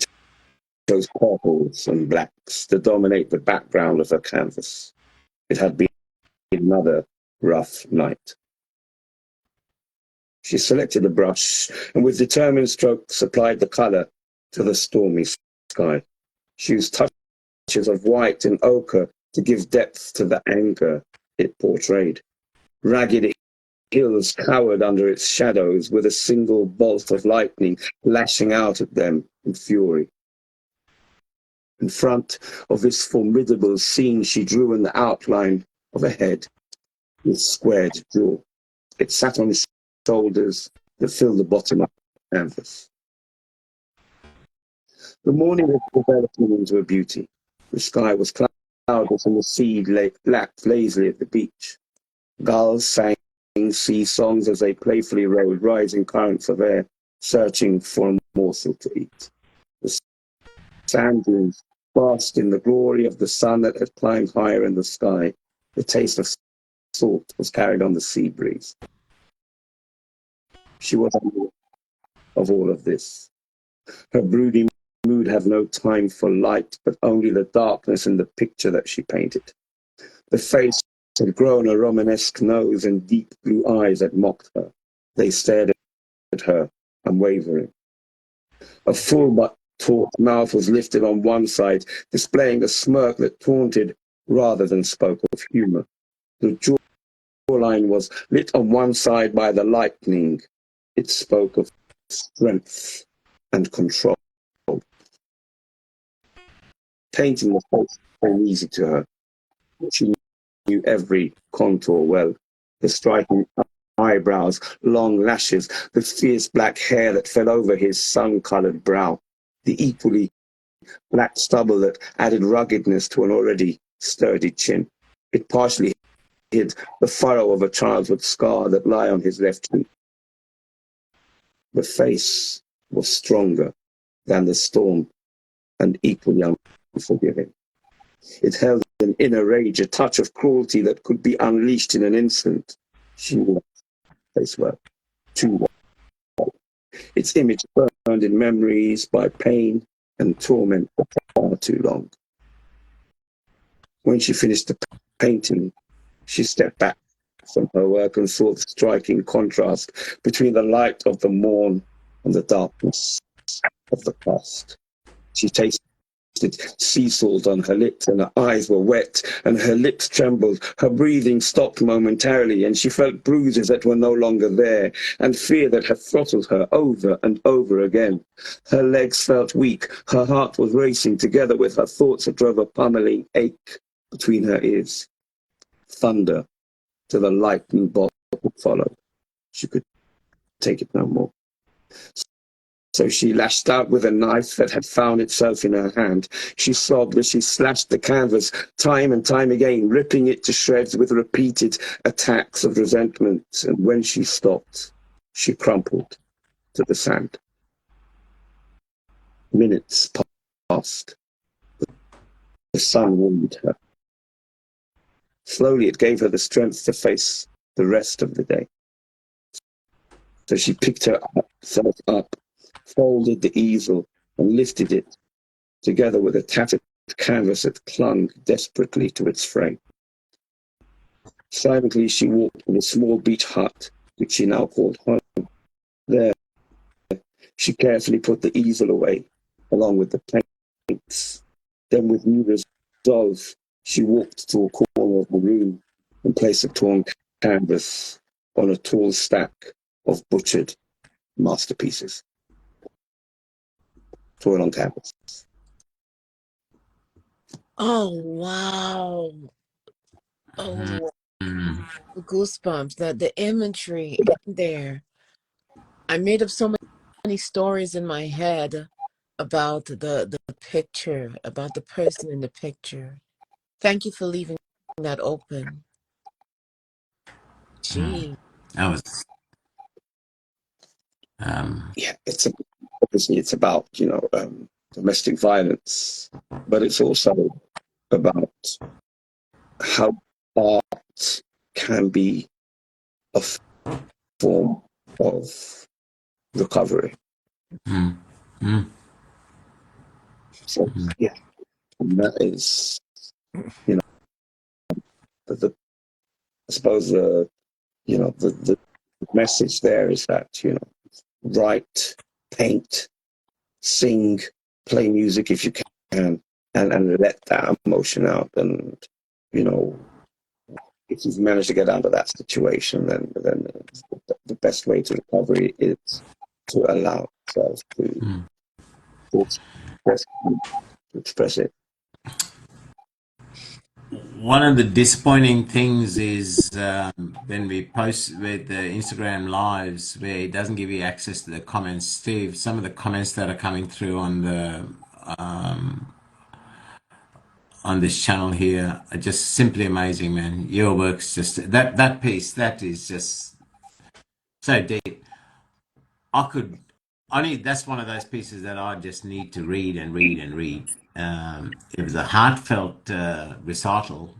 chose purples and blacks to dominate the background of her canvas. It had been another rough night. She selected a brush and with determined strokes applied the colour to the stormy sky. She used touches of white and ochre to give depth to the anger it portrayed. Ragged hills cowered under its shadows with a single bolt of lightning lashing out at them in fury. In front of this formidable scene, she drew in the outline of a head with squared jaw. It sat on his shoulders that filled the bottom of the canvas. The morning was developing into a beauty. The sky was cloudless and the sea lapped lazily at the beach. Gulls sang sea songs as they playfully rode rising currents of air, searching for a morsel to eat. The sand dunes basked in the glory of the sun that had climbed higher in the sky. The taste of salt was carried on the sea breeze. She was unaware of all of this. Her brooding mood had no time for light, but only the darkness in the picture that she painted. The face had grown a Romanesque nose and deep blue eyes that mocked her. They stared at her, unwavering. A full but taut mouth was lifted on one side, displaying a smirk that taunted rather than spoke of humor. The jawline was lit on one side by the lightning. It spoke of strength and control. Painting the face came easy to her. She knew every contour well. The striking eyebrows, long lashes, the fierce black hair that fell over his sun-colored brow, the equally black stubble that added ruggedness to an already sturdy chin. It partially hid the furrow of a childhood scar that lay on his left cheek. The face was stronger than the storm and equally unforgiving. It held an inner rage, a touch of cruelty that could be unleashed in an instant. She knew that face well, too well. Its image burned in memories by pain and torment for far too long. When she finished the painting, she stepped back from her work and saw the striking contrast between the light of the morn and the darkness of the past. She tasted sea salt on her lips, and her eyes were wet, and her lips trembled. Her breathing stopped momentarily, and she felt bruises that were no longer there, and fear that had throttled her over and over again. Her legs felt weak. Her heart was racing together with her thoughts that drove a pummeling ache between her ears. Thunder to the lightning bolt that followed. She could take it no more. So she lashed out with a knife that had found itself in her hand. She sobbed as she slashed the canvas time and time again, ripping it to shreds with repeated attacks of resentment. And when she stopped, she crumpled to the sand. Minutes passed. The sun warmed her. Slowly, it gave her the strength to face the rest of the day. So she picked herself up, folded the easel, and lifted it, together with a tattered canvas that clung desperately to its frame. Silently, she walked to the small beach hut, which she now called home. There, she carefully put the easel away, along with the paints. Then, with new resolve, she walked to a corner of the room and placed a torn canvas on a tall stack of butchered masterpieces. Torn on canvas. Oh wow. Oh, goosebumps. The imagery there. I made up so many stories in my head about the picture, about the person in the picture. Thank you for leaving that open. Gee. That was Yeah, obviously it's about domestic violence, but it's also about how art can be a form of recovery. So yeah, and that is, the I suppose the message there is that write, paint, sing, play music if you can, and let that emotion out, and if you've managed to get out of that situation, then the best way to recovery is to allow yourself to express it. One of the disappointing things is when we post with the Instagram lives where it doesn't give you access to the comments. Steve, some of the comments that are coming through on this channel here are just simply amazing, man. Your work's just that piece that is just so deep. That's one of those pieces that I just need to read and read and read. It was a heartfelt recital,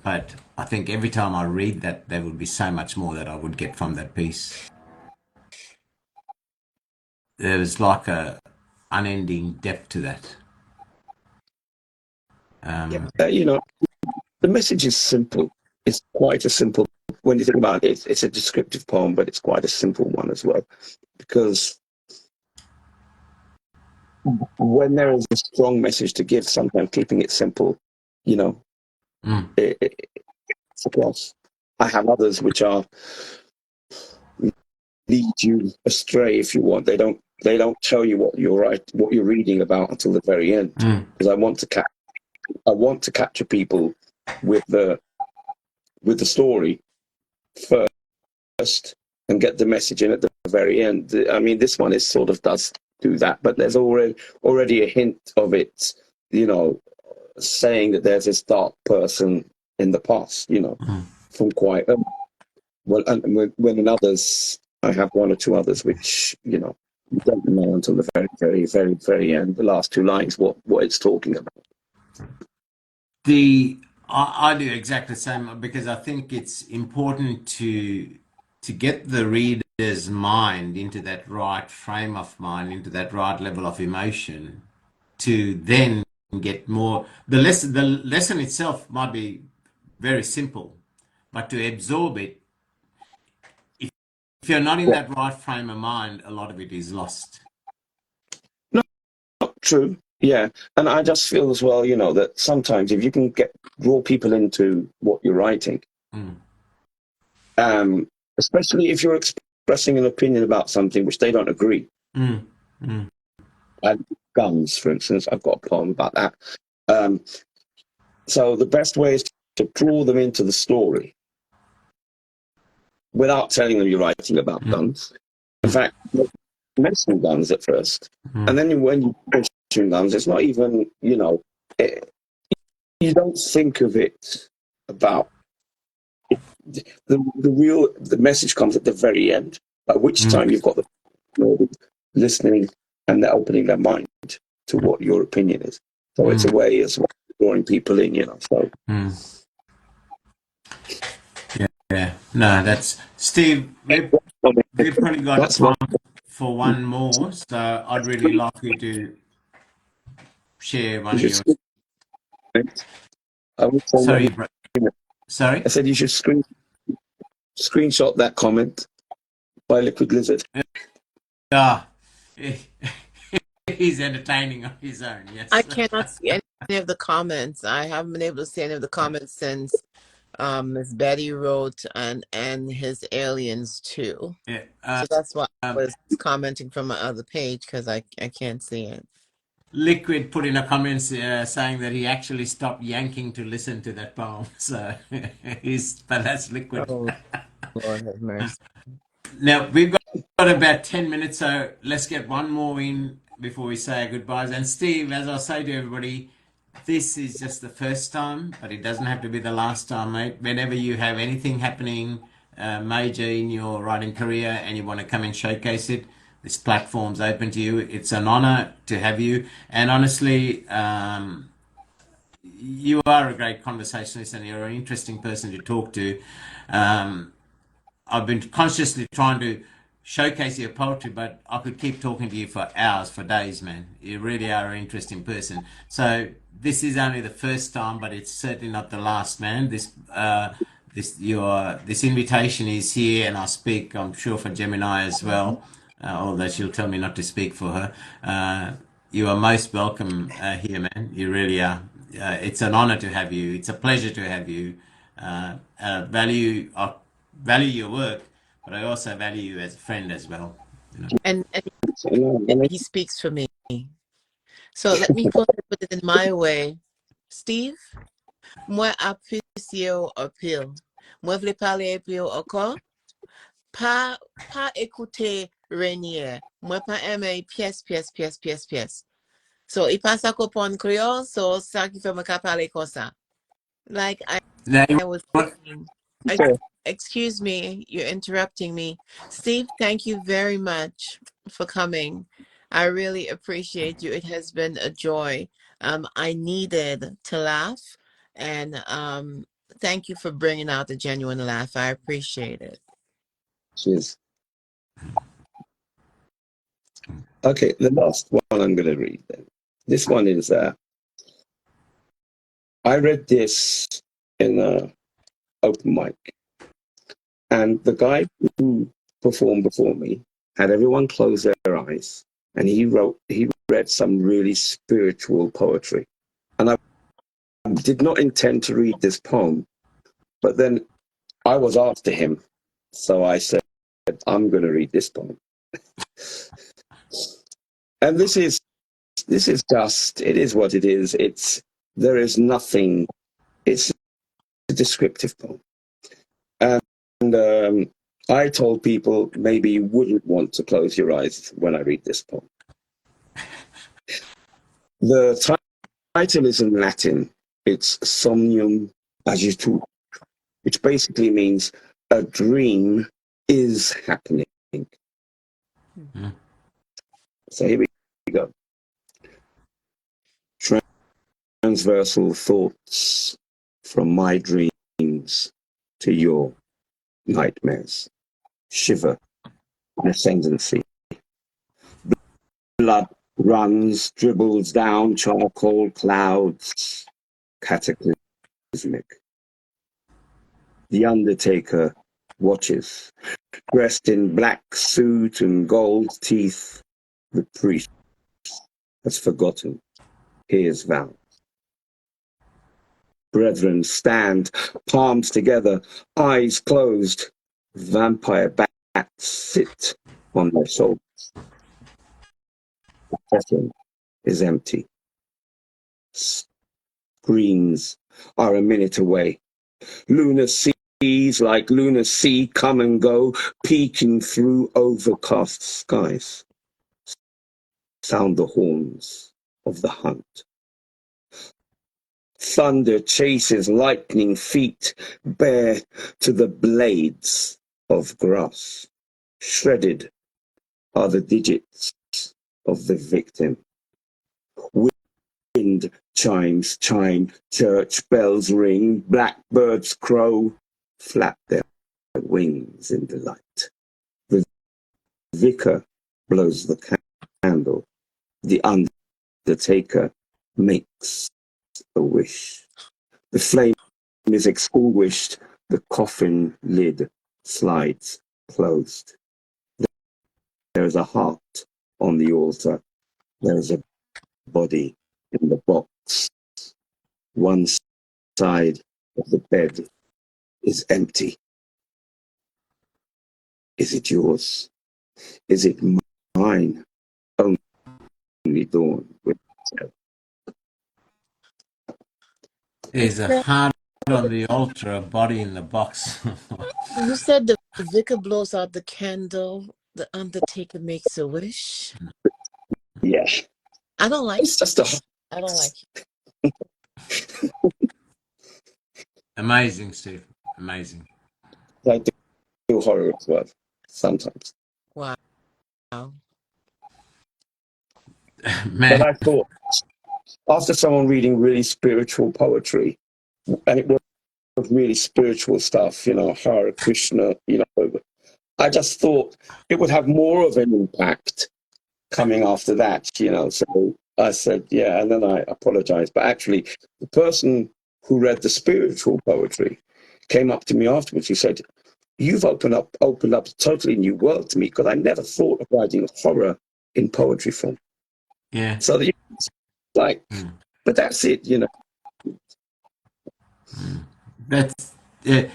but I think every time I read that, there would be so much more that I would get from that piece. There was like a unending depth to that. The message is simple. It's quite a simple. When you think about it, it's a descriptive poem, but it's quite a simple one as well, because when there is a strong message to give, sometimes keeping it simple, it's a plus. I have others which are lead you astray if you want. They don't tell you what you're reading about until the very end, because I want to capture people with the story first and get the message in at the very end. I mean, this one is sort of does do that, but there's already a hint of it, saying that there's this dark person in the past, from quite well, and when in others, I have one or two others which, you don't know until the very, very, very, very end, the last two lines, what it's talking about. I do exactly the same, because I think it's important to get the reader's mind into that right frame of mind, into that right level of emotion, to then get more. The lesson itself might be very simple, but to absorb it, if you're not in that right frame of mind, a lot of it is lost. No, not true. Yeah, and I just feel as well, that sometimes if you can draw people into what you're writing, especially if you're expressing an opinion about something which they don't agree. Guns, for instance, I've got a poem about that. So the best way is to draw them into the story without telling them you're writing about guns. In fact, mention guns at first, and then when you mention guns, it's not even, you don't think of it about the message comes at the very end, at which time you've got the listening and they're opening their mind to what your opinion is. So it's a way as well of drawing people in, so. Yeah. No, that's Steve. We've probably got time for one more, so I'd really like you to share one of yours. Sorry? I said you should screenshot that comment by Liquid Lizard. He's entertaining on his own, yes. I cannot see any of the comments. I haven't been able to see any of the comments since Miss Betty wrote and his aliens too. Yeah. So that's why I was commenting from my other page, because I can't see it. Liquid put in a comment saying that he actually stopped yanking to listen to that poem. So but that's Liquid. Oh, Lord have mercy. Now we've got about 10 minutes, so let's get one more in before we say our goodbyes. And Steve, as I say to everybody, this is just the first time, but it doesn't have to be the last time, mate. Whenever you have anything happening major in your writing career and you want to come and showcase it, this platform's open to you. It's an honor to have you. And honestly, you are a great conversationalist and you're an interesting person to talk to. I've been consciously trying to showcase your poetry, but I could keep talking to you for hours, for days, man. You really are an interesting person. So this is only the first time, but it's certainly not the last, man. This invitation is here, and I speak, I'm sure, for Gemini as well. Although she'll tell me not to speak for her. You are most welcome here, man. You really are. It's an honor to have you. It's a pleasure to have you. value your work, but I also value you as a friend as well. You know. And You know, I mean, he speaks for me. So let me put it in my way. Steve, moi apprécie au pile. Moi vle parler puis encore. Pas écouter Renier. Moi pas aimer pièce. So, il passe à comprendre créole, so ça qui fait me parler comme ça. Like Now, I was saying, okay. excuse me, you're interrupting me. Steve, thank you very much for coming. I really appreciate you. It has been a joy. I needed to laugh, and thank you for bringing out the genuine laugh. I appreciate it. Cheers. Okay, the last one I'm going to read then. This one is, I read this in an open mic, and the guy who performed before me had everyone close their eyes, and he read some really spiritual poetry. And I did not intend to read this poem, but then I was after him, so I said, I'm going to read this poem. And this is just, it is what it is. There is nothing, it's a descriptive poem. And I told people maybe you wouldn't want to close your eyes when I read this poem. The title is in Latin. It's Somnium Agitur, which basically means a dream is happening. Mm-hmm. So here we go. Transversal thoughts from my dreams to your nightmares. Shiver, ascendancy. Blood runs, dribbles down charcoal clouds, cataclysmic. The undertaker watches, dressed in black suit and gold teeth. The priest has forgotten his vow. Brethren stand, palms together, eyes closed. Vampire bats sit on their shoulders. The coffin is empty. Screens are a minute away. Lunar seas like lunar sea come and go, peeking through overcast skies. Sound the horns of the hunt. Thunder chases lightning feet bare to the blades of grass. Shredded are the digits of the victim. Wind chimes chime, church bells ring, blackbirds crow, flap their wings in delight. The vicar blows the candle. The undertaker makes a wish. The flame is extinguished. The coffin lid slides closed. There is a heart on the altar. There is a body in the box. One side of the bed is empty. Is it yours? Is it mine? Only dawn will tell. There's a heart on the altar, a body in the box. You said the vicar blows out the candle, the undertaker makes a wish. Yeah. I don't like It's just a... I don't like it. Amazing, Steve. Amazing. I do horror as well, sometimes. Wow. Man, But I thought, after someone reading really spiritual poetry, and it was really spiritual stuff, you know, Hare Krishna, you know, I just thought it would have more of an impact coming after that, you know. So I said, yeah, and then I apologized. But actually, the person who read the spiritual poetry came up to me afterwards. He said, you've opened up a totally new world to me, because I never thought of writing horror in poetry form. yeah. So like, but that's it, you know. That's Yeah,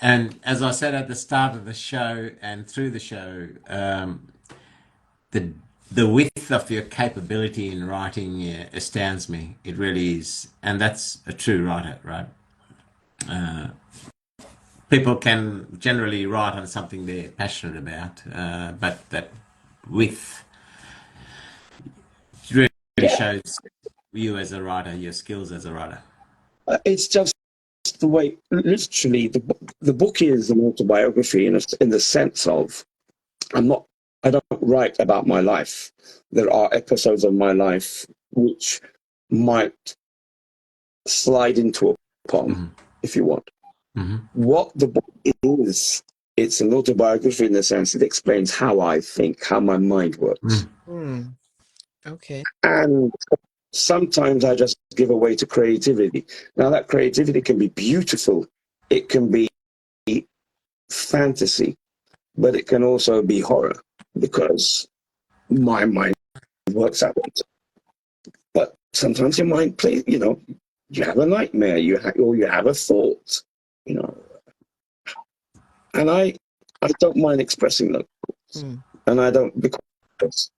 and as I said at the start of the show and through the show, the the width of your capability in writing astounds me. It really is, and that's a true writer, right? People can generally write on something they're passionate about, but that width really Yeah, shows you as a writer, your skills as a writer. it's just the way. Literally, the book is an autobiography in the sense of I'm not. I don't write about my life. There are episodes of my life which might slide into a poem, Hmm. if you want. Hmm. What the book is, it's an autobiography in the sense it explains how I think, how my mind works. Hmm. Okay. And sometimes I just give away to creativity. Now, that creativity can be beautiful, it can be fantasy, but it can also be horror because my mind works that way. But sometimes your mind plays, you have a nightmare, or you have a thought, you know, and I don't mind expressing those thoughts, Hmm. and I don't because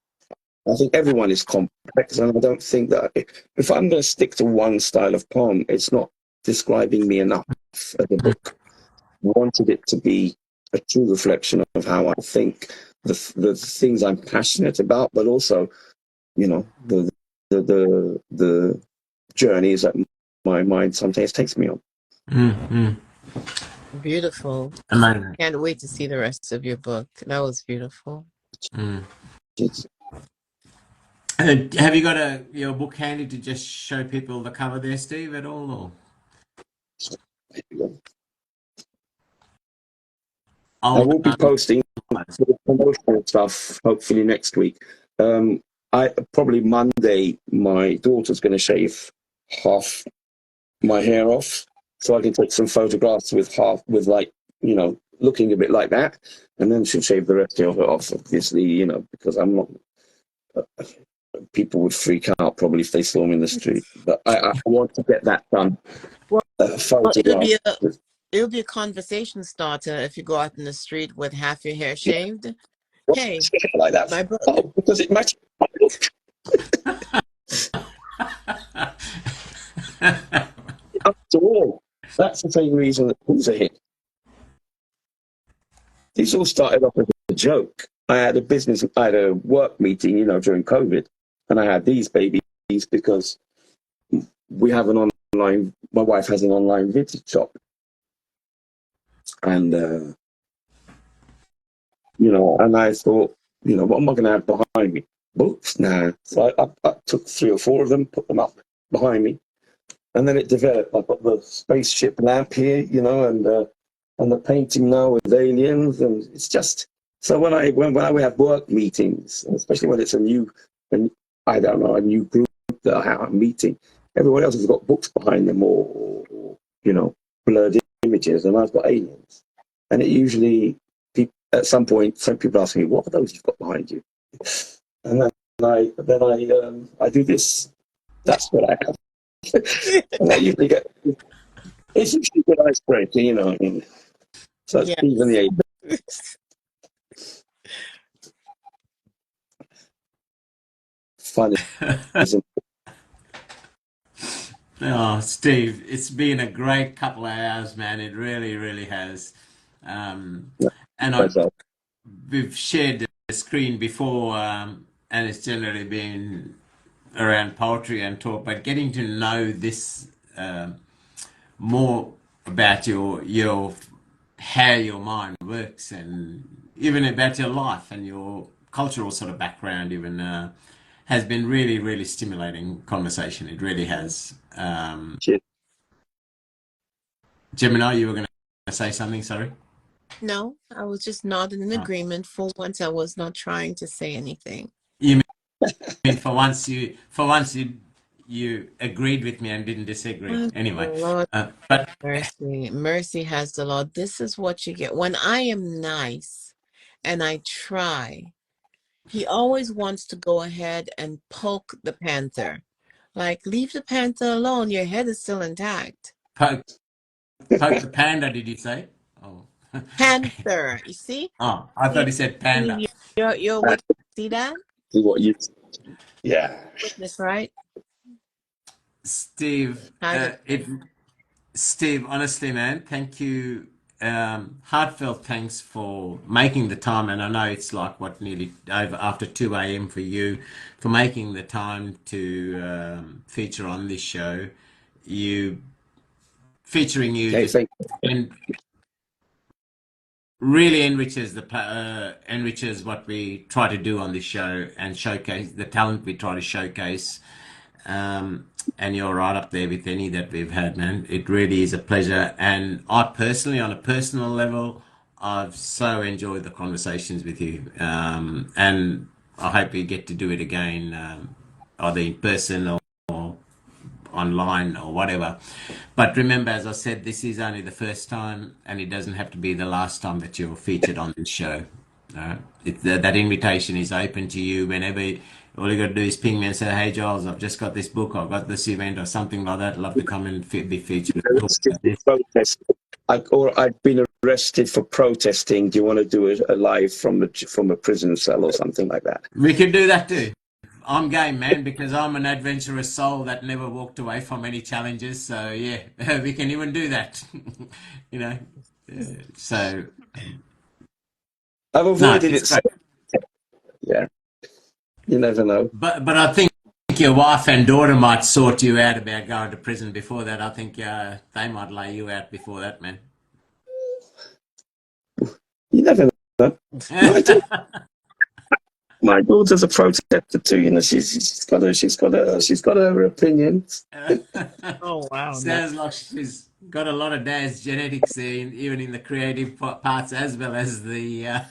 I think everyone is complex, and I don't think that if I'm going to stick to one style of poem, it's not describing me enough as a book. I wanted it to be a true reflection of how I think, the things I'm passionate about, but also, the journeys that my mind sometimes takes me on. Mm-hmm. Beautiful. Amazing. Can't wait to see the rest of your book. That was beautiful. Mm. It's, Have you got your book handy to just show people the cover there, Steve, at all? Or I I'll will be posting the promotional stuff hopefully next week. I probably Monday. My daughter's going to shave half my hair off, so I can take some photographs with like looking a bit like that, and then she'll shave the rest of it off. Obviously, because I'm not. People would freak out probably if they saw me in the street, but I want to get that done. Well, it'll Photograph. be a conversation starter if you go out in the street with half your hair Yeah, shaved. Hey, like that. my book. Oh, because it matches. After all, that's the same reason that Pools are here. This all started off as a joke. I had a work meeting, during COVID, and I had these babies because we have my wife has an online video shop, and, and I thought, what am I going to have behind me? Books? Nah. So I took 3 or 4 of them, put them up behind me, and then it developed. I've got the spaceship lamp here, and the painting now with aliens, and it's just so when we have work meetings, especially when it's and I don't know, a new group that I have a meeting, everyone else has got books behind them or blurred images, and I've got aliens, and it usually at some point some people ask me, what are those you've got behind you, and I do this. That's what I have. And I usually get it's usually a good icebreaker, I mean. So it's even Yes. the fun isn't. Oh, Steve, it's been a great couple of hours, man. It really, really has. And Myself. we've shared the screen before, and it's generally been around poetry and talk, but getting to know this more about your how your mind works, and even about your life and your cultural sort of background, even has been really, really stimulating conversation. It really has. Cheers. Gemini, you were going to say something. Sorry. No, I was just nodding in Oh. agreement. For once, I was not trying to say anything. You mean for once you agreed with me and didn't disagree. Oh, Anyway, Lord but mercy. Mercy has the Lord. This is what you get. When I am nice and I try, he always wants to go ahead and poke the panther. Like, leave the panther alone. Your head is still intact. poke Poke the panda, did you say? Oh, Panther. You see? oh, I thought See, he said panda. you're Uh, witness. See that? See what you, yeah. Witness, right? Steve, How did Steve, honestly, man, thank you. Heartfelt thanks for making the time. And I know it's like what nearly over after 2 a.m. for you, for making the time to feature on this show. You featuring you Okay, just thank and really enriches enriches what we try to do on this show and showcase the talent we try to showcase. And you're right up there with any that we've had, man. It really is a pleasure. And I personally, on a personal level, I've so enjoyed the conversations with you. And I hope we get to do it again, either in person or online or whatever. But remember, as I said, this is only the first time, and it doesn't have to be the last time that you're featured on this show. That invitation is open to you whenever. All you got to do is ping me and say, "Hey, Giles, I've just got this book, I've got this event, or something like that. I'd love to come and be featured and talk arrested about for this." protest. Or I've been arrested for protesting. Do you want to do it live from a prison cell or something like that? We could do that too. I'm game, man, because I'm an adventurous soul that never walked away from any challenges. So yeah, we can even do that. you know. So I've no, avoided it's it. So, great. yeah, you never know. But I think your wife and daughter might sort you out about going to prison before that. I think they might lay you out before that, man. You never know. My, da- my daughter's a protester too. You know, she's got her opinions. oh wow, no. Sounds like she's got a lot of dad's genetics in, even in the creative parts as well as the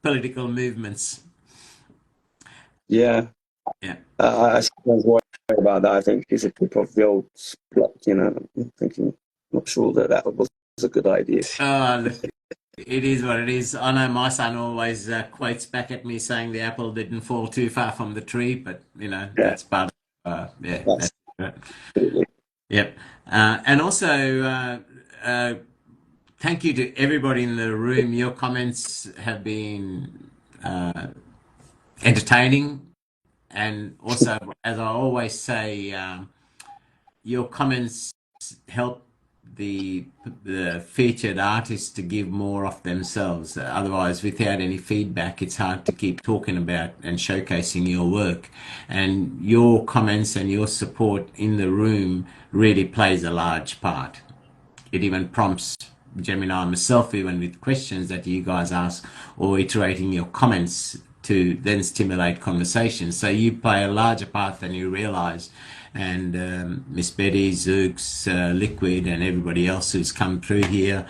political movements. Yeah, Yeah. I suppose worry about that. I think she's a tip of the old block. You know, I'm thinking, not sure that was a good idea. Look, it is what it is. I know my son always quotes back at me saying the apple didn't fall too far from the tree, but Yeah, that's part of, yeah, that's that's yep. And also, thank you to everybody in the room. Your comments have been entertaining, and also, as I always say, your comments help the featured artists to give more of themselves. Otherwise, without any feedback, it's hard to keep talking about and showcasing your work. And your comments and your support in the room really plays a large part. It even prompts Gemini and myself, even with questions that you guys ask or iterating your comments to then stimulate conversation. So you play a larger part than you realize. And Miss Betty, Zooks, Liquid, and everybody else who's come through here,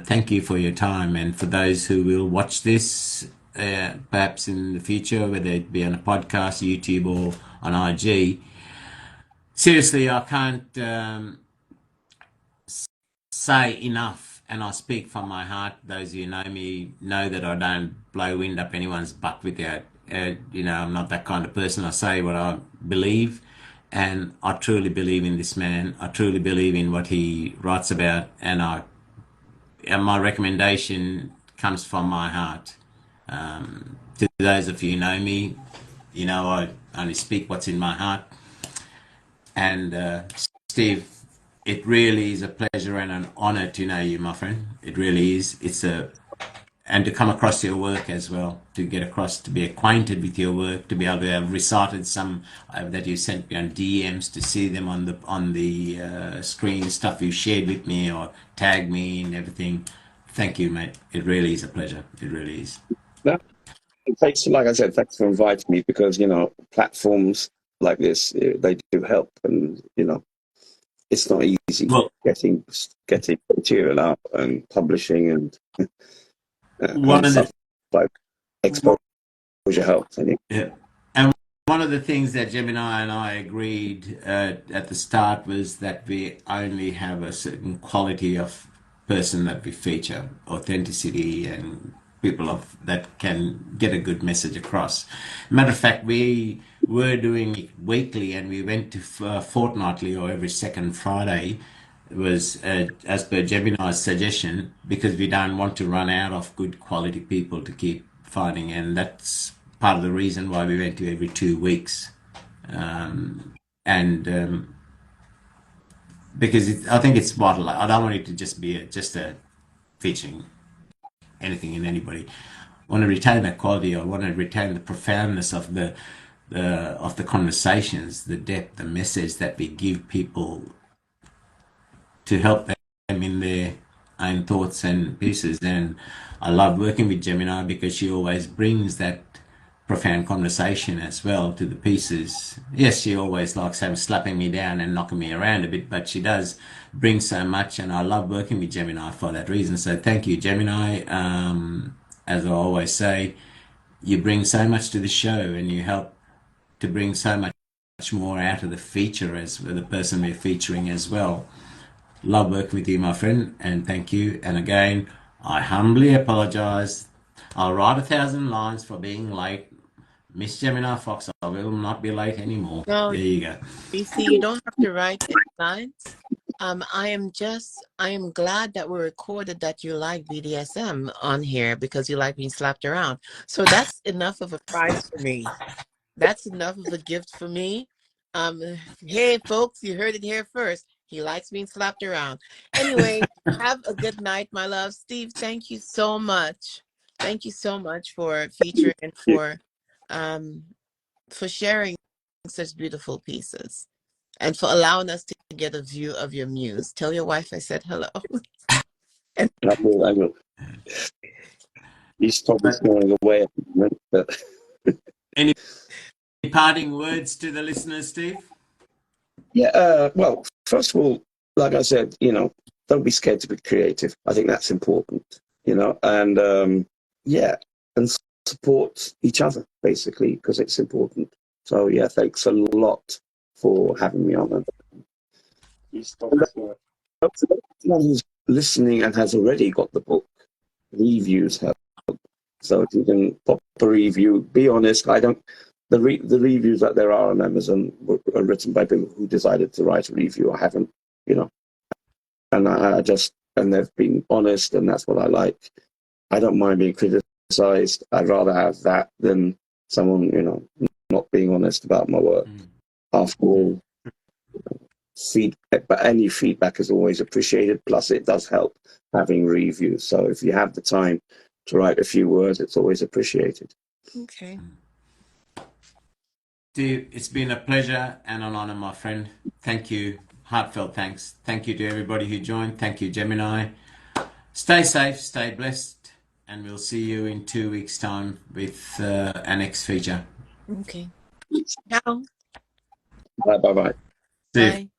thank you for your time. And for those who will watch this, perhaps in the future, whether it be on a podcast, YouTube, or on IG, seriously, I can't say enough, and I speak from my heart. Those who know me know that I don't blow wind up anyone's butt without, I'm not that kind of person. I say what I believe, and I truly believe in this man. I truly believe in what he writes about, and my recommendation comes from my heart. To those of you who know me, I only speak what's in my heart. And Steve, it really is a pleasure and an honor to know you, my friend. It really is. And to come across your work as well, to get across, to be acquainted with your work, to be able to have recited some that you sent me on DMs, to see them on the screen, stuff you shared with me or tagged me and everything. Thank you, mate. It really is a pleasure. It really is. Yeah. Thanks, like I said, thanks for inviting me because platforms like this they do help, and it's not easy Well, getting material out and publishing one and of stuff the like exposure helps. I think. yeah. And one of the things that Gemini and I agreed at the start was that we only have a certain quality of person that we feature, authenticity and people of that can get a good message across. Matter of fact, we were doing it weekly and we went to fortnightly or every second Friday. was as per Gemini's suggestion, because we don't want to run out of good quality people to keep finding, and that's part of the reason why we went to every 2 weeks. And because I think it's vital. I don't want it to just be just a featuring anything in anybody. I want to retain that quality. I want to retain the profoundness of the conversations, the depth, the message that we give people to help them in their own thoughts and pieces. And I love working with Gemini because she always brings that profound conversation as well to the pieces. Yes, she always likes slapping me down and knocking me around a bit, but she does bring so much, and I love working with Gemini for that reason. So thank you, Gemini. As I always say, you bring so much to the show, and you help to bring so much more out of the feature as the person we're featuring as well. Love working with you, my friend, and thank you. And again, I humbly apologize. I'll write 1,000 lines for being late. Miss GeminiFox, I will not be late anymore. No, There you go. BC, you don't have to write any lines. I am glad that we recorded that you like BDSM on here because you like being slapped around. So that's enough of a prize for me. That's enough of a gift for me. Hey folks, you heard it here first. He likes being slapped around. Anyway, have a good night, my love. Steve, thank you so much. Thank you so much for featuring and for sharing such beautiful pieces and for allowing us to get a view of your muse. Tell your wife I said hello. I will. He's probably going away at the moment, but Any parting words to the listeners, Steve? yeah, well, first of all, like I said, don't be scared to be creative. I think that's important, and yeah, and support each other basically because it's important. So yeah, thanks a lot for having me on. Anyone who's listening and has already got the book, reviews help. So if you can pop a review, be honest. I don't. The reviews that there are on Amazon are written by people who decided to write a review. I haven't, and and they've been honest, and that's what I like. I don't mind being criticized. I'd rather have that than someone, not being honest about my work. After all, feedback, but any feedback is always appreciated. Plus, it does help having reviews. So if you have the time to write a few words, it's always appreciated. Okay. Steve, it's been a pleasure and an honor, my friend. Thank you. Heartfelt thanks. Thank you to everybody who joined. Thank you, Gemini. Stay safe, stay blessed, and we'll see you in 2 weeks' time with our next feature. Okay. Ciao. Bye. Steve. Bye.